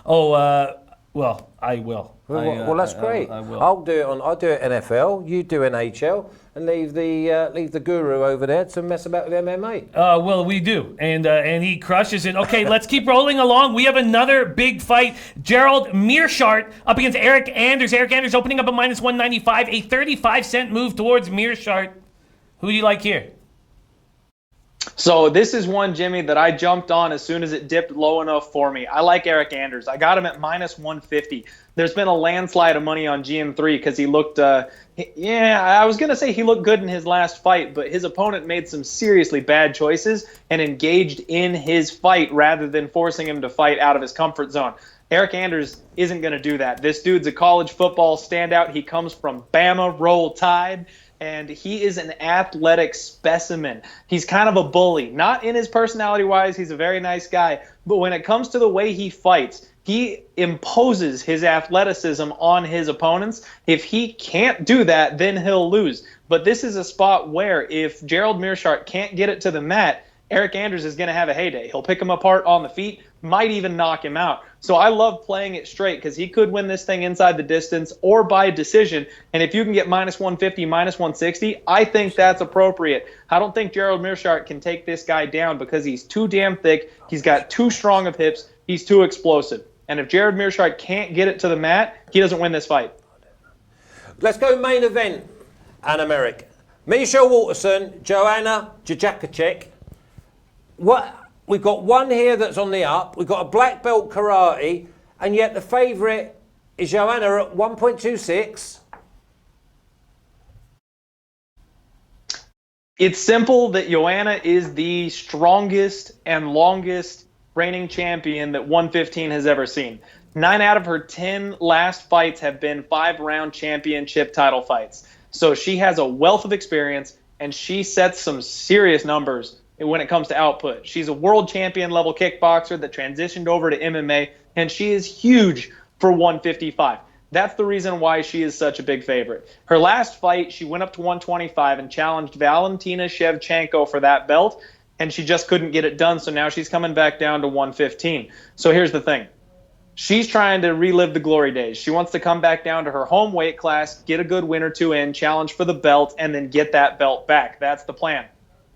Well, I will. Well, that's great. I will. I'll do it NFL. You do NHL, and leave the guru over there to mess about with MMA. Well, we do, and he crushes it. Okay, let's keep rolling along. We have another big fight. Gerald Meerschaert up against Eric Anders. Eric Anders opening up at minus 195, a 35-cent move towards Meerschaert. Who do you like here? So this is one, Jimmy, that I jumped on as soon as it dipped low enough for me. I like Eric Anders. I got him at minus 150. There's been a landslide of money on GM3 because he looked, I was going to say he looked good in his last fight, but his opponent made some seriously bad choices and engaged in his fight rather than forcing him to fight out of his comfort zone. Eric Anders isn't going to do that. This dude's a college football standout. He comes from Bama, Roll Tide. And he is an athletic specimen. He's kind of a bully. Not in his personality-wise, he's a very nice guy. But when it comes to the way he fights, he imposes his athleticism on his opponents. If he can't do that, then he'll lose. But this is a spot where if Gerald Meerschaert can't get it to the mat, Eric Anders is going to have a heyday. He'll pick him apart on the feet, might even knock him out. So I love playing it straight because he could win this thing inside the distance or by decision. And if you can get minus 150, minus 160, I think that's appropriate. I don't think Gerald Meerschaert can take this guy down because he's too damn thick. He's got too strong of hips. He's too explosive. And if Gerald Meerschaert can't get it to the mat, he doesn't win this fight. Let's go main event, Anna Merrick. Michelle Waterson, Joanna Jędrzejczyk. We've got one here that's on the up. We've got a black belt karate, and yet the favourite is Joanna at 1.26. It's simple that Joanna is the strongest and longest reigning champion that 115 has ever seen. 9 out of her 10 last fights have been 5-round championship title fights. So she has a wealth of experience, and she sets some serious numbers when it comes to output. She's a world champion level kickboxer that transitioned over to MMA, and she is huge for 155. That's the reason why she is such a big favorite. Her last fight, she went up to 125 and challenged Valentina Shevchenko for that belt, and she just couldn't get it done, so now she's coming back down to 115. So here's the thing. She's trying to relive the glory days. She wants to come back down to her home weight class, get a good win or two in, challenge for the belt, and then get that belt back. That's the plan.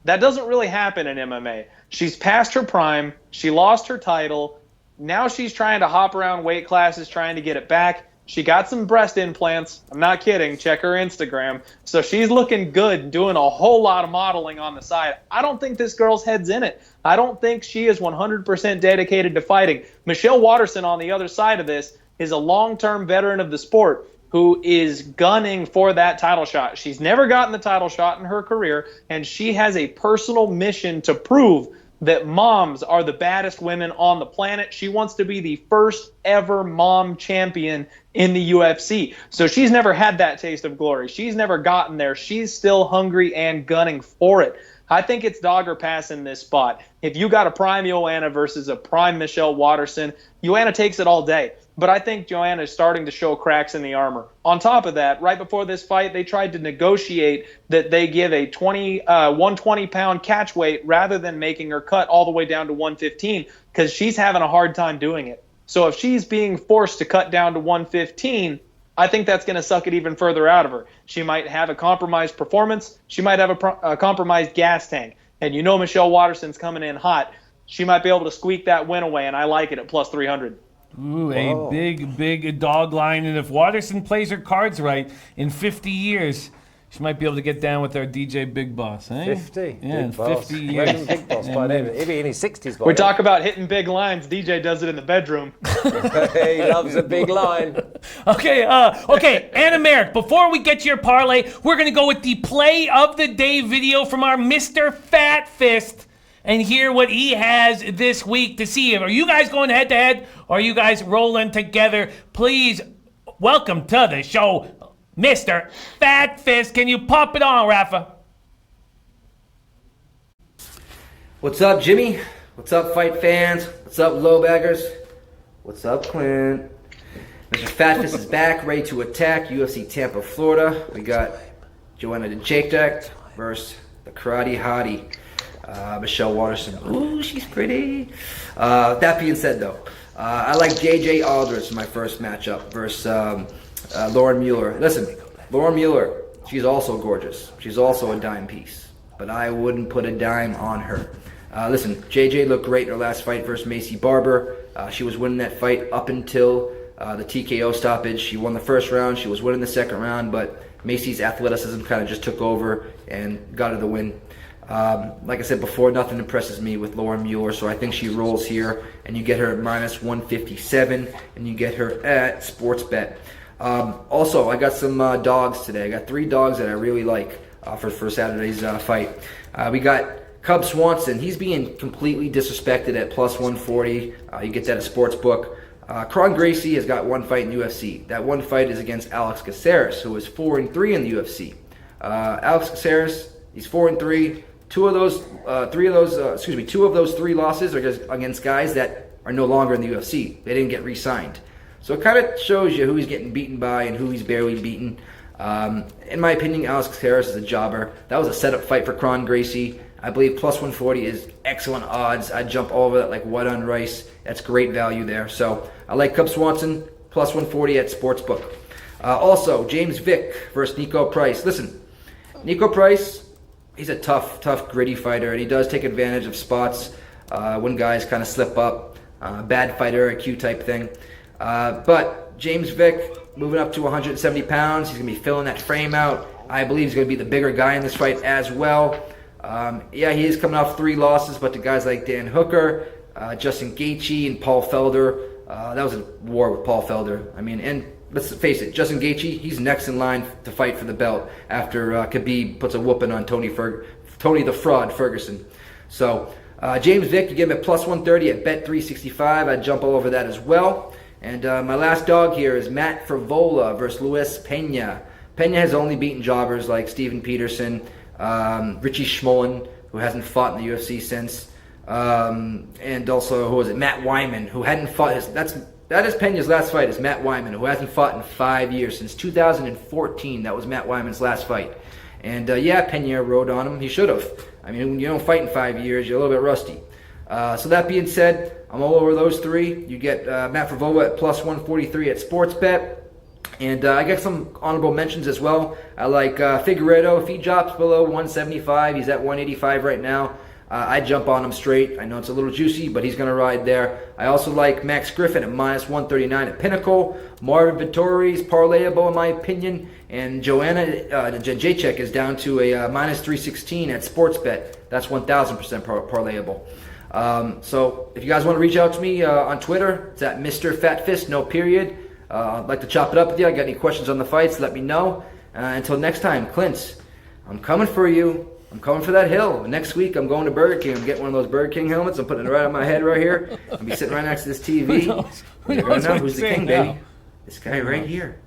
That doesn't really happen in MMA. She's past her prime. She lost her title. Now she's trying to hop around weight classes, trying to get it back. She got some breast implants. I'm not kidding. Check her Instagram. So she's looking good, doing a whole lot of modeling on the side. I don't think this girl's head's in it. I don't think she is 100% dedicated to fighting. Michelle Waterson on the other side of this is a long-term veteran of the sport who is gunning for that title shot. She's never gotten the title shot in her career, and she has a personal mission to prove that moms are the baddest women on the planet. She wants to be the first ever mom champion in the UFC. So she's never had that taste of glory. She's never gotten there. She's still hungry and gunning for it. I think it's dog or pass in this spot. If you got a prime Joanna versus a prime Michelle Waterson, Joanna takes it all day. But I think Joanna is starting to show cracks in the armor. On top of that, right before this fight, they tried to negotiate that they give a 120-pound catch weight rather than making her cut all the way down to 115 because she's having a hard time doing it. So if she's being forced to cut down to 115, I think that's going to suck it even further out of her. She might have a compromised performance. She might have a compromised gas tank. And you know Michelle Waterson's coming in hot. She might be able to squeak that win away, and I like it at plus 300. Ooh, a big dog line. And if Waterson plays her cards right, in 50 years, she might be able to get down with our DJ Big Boss. Eh? 50? Yeah, in 50 years. Where's Big Boss by then? He'll be in his 60s by We then. talk about hitting big lines. DJ does it in the bedroom. He loves a big line. Okay, Anna Merrick, before we get to your parlay, we're going to go with the play of the day video from our Mr. Fat Fist and hear what he has this week to see. Are you guys going head-to-head, or are you guys rolling together? Please, welcome to the show, Mr. Fat Fist. Can you pop it on, Rafa? What's up, Jimmy? What's up, fight fans? What's up, lowbaggers? What's up, Clint? Mr. Fat Fist is back, ready to attack UFC Tampa, Florida. We got Joanna Jędrzejczyk versus the karate hottie, Michelle Waterson. Ooh, she's pretty. That being said, though, I like JJ Aldrich in my first matchup versus Lauren Mueller. Listen, Lauren Mueller, she's also gorgeous. She's also a dime piece, but I wouldn't put a dime on her. Listen, JJ looked great in her last fight versus Macy Barber. She was winning that fight up until the TKO stoppage. She won the first round. She was winning the second round, but Macy's athleticism kind of just took over and got her the win. Like I said before, nothing impresses me with Laura Mueller, so I think she rolls here, and you get her at minus 157, and you get her at Sportsbet. Also, I got some dogs today. I got 3 dogs that I really like for Saturday's fight. We got Cub Swanson. He's being completely disrespected at plus 140. You get that at Sportsbook. Kron Gracie has got 1 fight in UFC. That 1 fight is against Alex Caceres, who is 4-3 in the UFC. Alex Caceres, he's 4-3. 2 of those 3 losses are against guys that are no longer in the UFC. They didn't get re-signed. So it kind of shows you who he's getting beaten by and who he's barely beaten. In my opinion, Alex Caceres is a jobber. That was a setup fight for Kron Gracie. I believe plus 140 is excellent odds. I'd jump all over that like white on rice. That's great value there. So I like Cub Swanson, plus 140 at Sportsbook. Also, James Vick versus Nico Price. Listen, Nico Price, he's a tough, gritty fighter, and he does take advantage of spots when guys kind of slip up. Bad fighter, IQ type thing. But James Vick, moving up to 170 pounds, he's going to be filling that frame out. I believe he's going to be the bigger guy in this fight as well. He is coming off 3 losses, but to guys like Dan Hooker, Justin Gaethje, and Paul Felder, that was a war with Paul Felder. I mean, and let's face it, Justin Gaethje, he's next in line to fight for the belt after Khabib puts a whooping on Tony the Fraud Ferguson. So James Vick, you get him at plus 130 at Bet365. I'd jump all over that as well. And my last dog here is Matt Frivola versus Luis Pena. Pena has only beaten jobbers like Steven Peterson, Richie Schmollen, who hasn't fought in the UFC since, and also, who was it, Matt Wyman, who hadn't fought. That is Pena's last fight, is Matt Wyman, who hasn't fought in 5 years, since 2014. That was Matt Wyman's last fight. And Pena rode on him. He should have. I mean, when you don't fight in 5 years, you're a little bit rusty. So that being said, I'm all over those 3. You get Matt Frivola at plus 143 at Sportsbet. And I got some honorable mentions as well. I like Figueiredo. If he drops below 175, he's at 185 right now. I jump on him straight. I know it's a little juicy, but he's going to ride there. I also like Max Griffin at minus 139 at Pinnacle. Marvin Vittori's parlayable, in my opinion. And Joanna Jacek is down to a minus 316 at Sportsbet. That's 1,000% parlayable. So if you guys want to reach out to me on Twitter, it's at Mr. Fatfist, no period. I'd like to chop it up with you. I got any questions on the fights, let me know. Until next time, Clint, I'm coming for you. I'm coming for that hill. Next week, I'm going to Burger King. I'm getting one of those Burger King helmets. I'm putting it right on my head right here. I'll be sitting right next to this TV. Who knows who's the king, baby? This guy right here.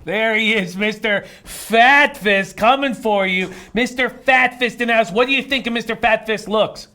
There he is, Mr. Fatfist, coming for you. Mr. Fatfist in the house. What do you think of Mr. Fatfist looks?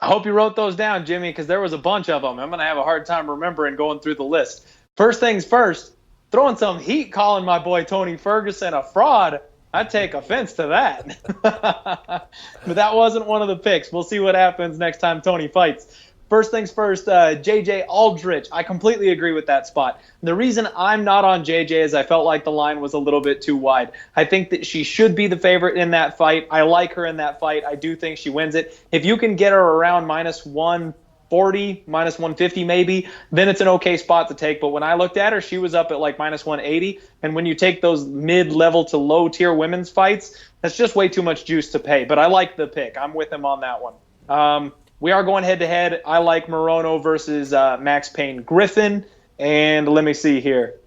I hope you wrote those down, Jimmy, because there was a bunch of them. I'm going to have a hard time remembering going through the list. First things first, throwing some heat calling my boy Tony Ferguson a fraud. I take offense to that. But that wasn't one of the picks. We'll see what happens next time Tony fights. First things first, JJ Aldrich. I completely agree with that spot. The reason I'm not on JJ is I felt like the line was a little bit too wide. I think that she should be the favorite in that fight. I like her in that fight. I do think she wins it. If you can get her around minus 140, minus 150 maybe, then it's an okay spot to take. But when I looked at her, she was up at like minus 180. And when you take those mid-level to low-tier women's fights, that's just way too much juice to pay. But I like the pick. I'm with him on that one. We are going head-to-head. I like Morono versus Max Payne Griffin. And let me see here.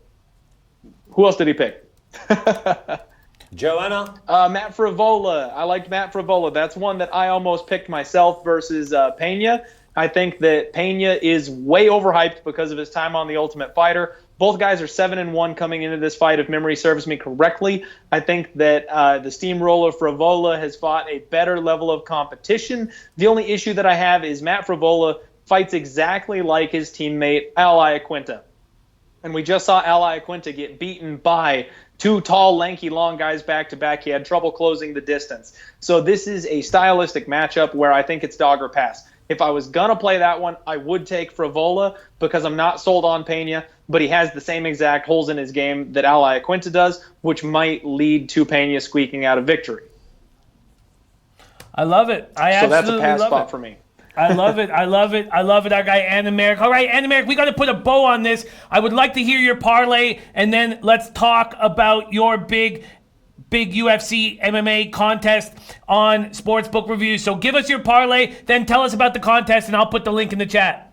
Who else did he pick? Joanna? Matt Frivola. I liked Matt Frivola. That's one that I almost picked myself versus Pena. I think that Pena is way overhyped because of his time on The Ultimate Fighter. Both guys are 7-1 coming into this fight, if memory serves me correctly. I think that the steamroller Frivola has fought a better level of competition. The only issue that I have is Matt Frivola fights exactly like his teammate Al Iaquinta. And we just saw Al Iaquinta get beaten by 2 tall, lanky, long guys back-to-back. He had trouble closing the distance. So this is a stylistic matchup where I think it's dog or pass. If I was going to play that one, I would take Frivola because I'm not sold on Pena, but he has the same exact holes in his game that Al Iaquinta does, which might lead to Pena squeaking out a victory. I love it. So that's a pass spot for me. I love it. I love it. I love it. Our guy, Anameric. All right, Anameric, we got to put a bow on this. I would like to hear your parlay, and then let's talk about your big big UFC MMA contest on Sportsbook Reviews. So give us your parlay, then tell us about the contest, and I'll put the link in the chat.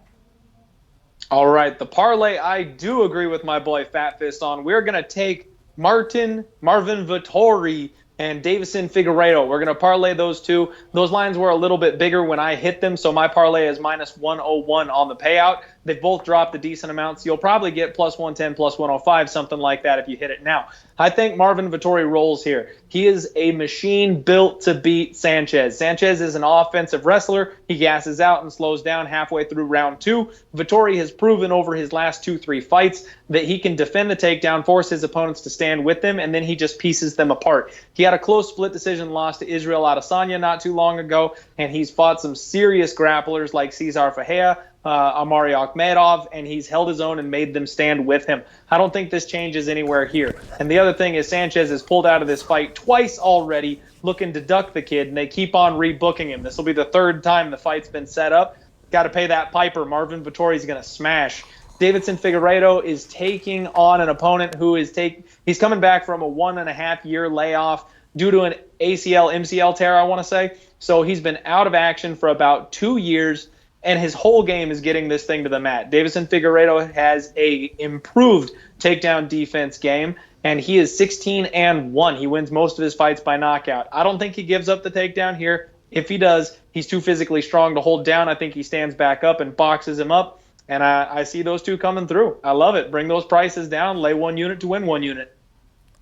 All right, the parlay I do agree with my boy Fat Fist on. We're going to take Marvin Vettori and Davison Figueiredo. We're going to parlay those two. Those lines were a little bit bigger when I hit them, so my parlay is minus 101 on the payout. They've both dropped a decent amount, so you'll probably get plus 110, plus 105, something like that if you hit it now. I think Marvin Vettori rolls here. He is a machine built to beat Sanchez. Sanchez is an offensive wrestler. He gasses out and slows down halfway through round 2. Vettori has proven over his last 2-3 fights that he can defend the takedown, force his opponents to stand with him, and then he just pieces them apart. He had a close split decision loss to Israel Adesanya not too long ago, and he's fought some serious grapplers like Cesar Ferreira, Amari Akhmedov, and he's held his own and made them stand with him. I don't think this changes anywhere here. And the other thing is Sanchez has pulled out of this fight twice already, looking to duck the kid, and they keep on rebooking him. This will be the third time the fight's been set up. Got to pay that piper. Marvin Vettori's going to smash. Davison Figueiredo is taking on an opponent who is he's coming back from a 1.5-year layoff due to an ACL, MCL tear, I want to say. So he's been out of action for about 2 years, and his whole game is getting this thing to the mat. Davison Figueiredo has a improved takedown defense game, and he is 16-1. He wins most of his fights by knockout. I don't think he gives up the takedown here. If he does, he's too physically strong to hold down. I think he stands back up and boxes him up, and I see those two coming through. I love it. Bring those prices down. Lay 1 unit to win 1 unit.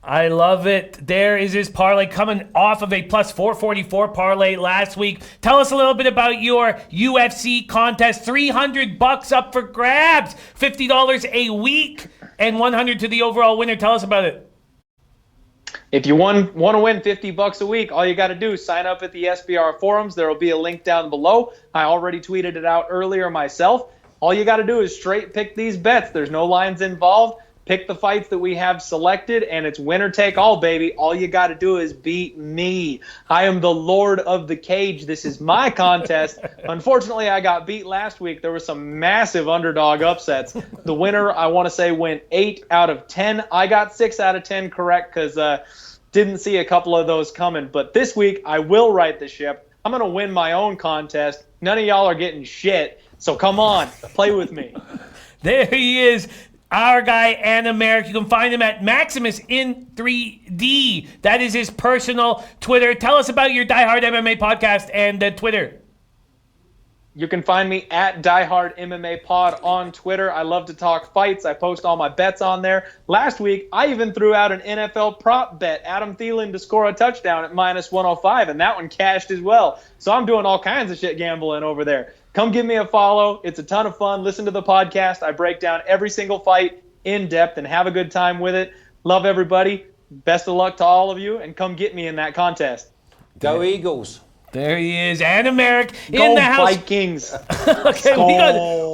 I love it. There is his parlay coming off of a plus 444 parlay last week. Tell us a little bit about your UFC contest. $300 up for grabs, $50 a week, and $100 to the overall winner. Tell us about it. If you want to win $50 a week, all you got to do is sign up at the SBR forums. There will be a link down below. I already tweeted it out earlier myself. All you got to do is straight pick these bets. There's no lines involved. Pick the fights that we have selected, and it's winner take all, baby. All you got to do is beat me. I am the Lord of the Cage. This is my contest. Unfortunately, I got beat last week. There were some massive underdog upsets. The winner, I want to say, went 8 out of 10. I got 6 out of 10 correct because didn't see a couple of those coming. But this week, I will right the ship. I'm going to win my own contest. None of y'all are getting shit. So come on, play with me. There he is. Our guy, Anna Merrick. You can find him at Maximus in 3D. That is his personal Twitter. Tell us about your Die Hard MMA podcast and Twitter. You can find me at Die Hard MMA Pod on Twitter. I love to talk fights. I post all my bets on there. Last week, I even threw out an NFL prop bet, Adam Thielen to score a touchdown at minus 105, and that one cashed as well. So I'm doing all kinds of shit gambling over there. Come give me a follow. It's a ton of fun. Listen to the podcast. I break down every single fight in depth and have a good time with it. Love everybody. Best of luck to all of you, and come get me in that contest. Go Eagles. There he is, Anna Merrick in the house. Vikings. Okay,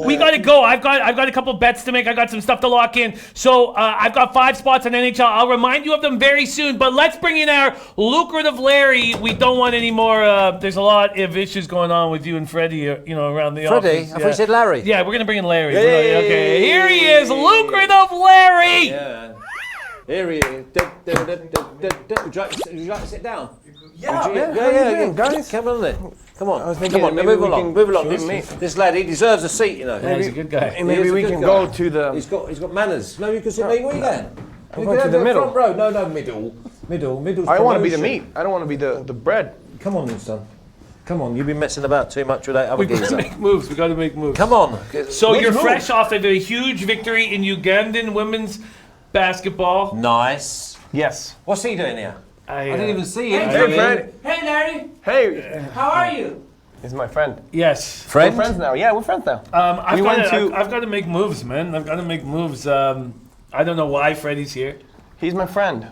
we got to go. I've got a couple bets to make. I got some stuff to lock in. So I've got 5 spots on NHL. I'll remind you of them very soon. But let's bring in our lucrative Larry. We don't want any more. There's a lot of issues going on with you and Freddie, around the office. Freddie? I thought you said Larry. Yeah, we're gonna bring in Larry. Yay. Okay, here he is, lucrative Larry. Yeah. Here he is. Would you like to sit down? Yeah, guys. Come on then. Come on. I was thinking maybe move we along. can- Move along. Sure. This lad, he deserves a seat, Yeah, he's a good guy. And maybe we can go to the. He's got manners. Maybe you can sit. Where you going? I'm going to the middle. Front row. No, middle. Middle's I want to be the promotion. meat. I don't want to be the bread. Come on, then, son. Come on. You've been messing about too much with that other We got to geezer. make moves. We got to make moves. Come on. So Let's you're move. fresh off of a huge victory in Ugandan women's basketball. Nice. Yes. What's he doing here? I I didn't even see him. Hey, Fred. Hey, Larry. Hey, How are you? he's my friend. Yes. Friend? We're friends now. Yeah, we're friends now. I've We went to- got to make moves, man. I've got to make moves. I don't know why Freddie's here. He's my friend.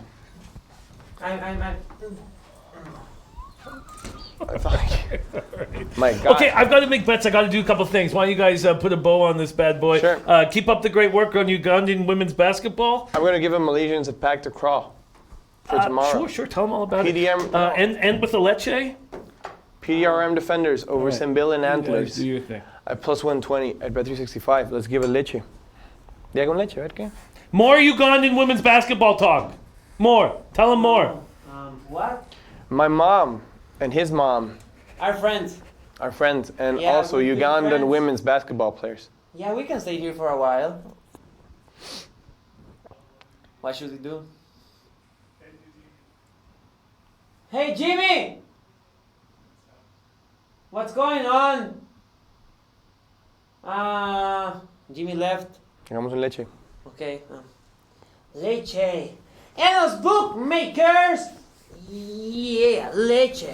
My God. Okay, I've got to make bets. I got to do a couple things. Why don't you guys put a bow on this bad boy? Sure. Keep up the great work on Ugandan women's basketball. I'm going to give him Malaysians a pack to crawl for tomorrow. Sure. Tell them all about PDM. it. And with the Leche. PDRM defenders over Simbil and You guys Antlers. do your thing. At plus 120 at bet 365. Let's give a leche. Día con leche, right? Okay. More Ugandan women's basketball talk. More. Tell them more. What? My mom and his mom Our friends. are friends, and Yeah, also we're good Ugandan friends. women's basketball players. Yeah, we can stay here for a while. What should we do? Hey, Jimmy! What's going on? Jimmy left. Hagamos un leche. Okay. Leche. And los bookmakers! Yeah, leche.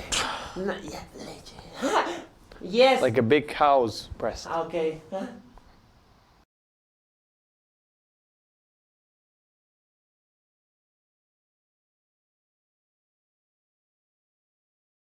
Yeah, leche. Yes. Like a big cow's breast. Okay.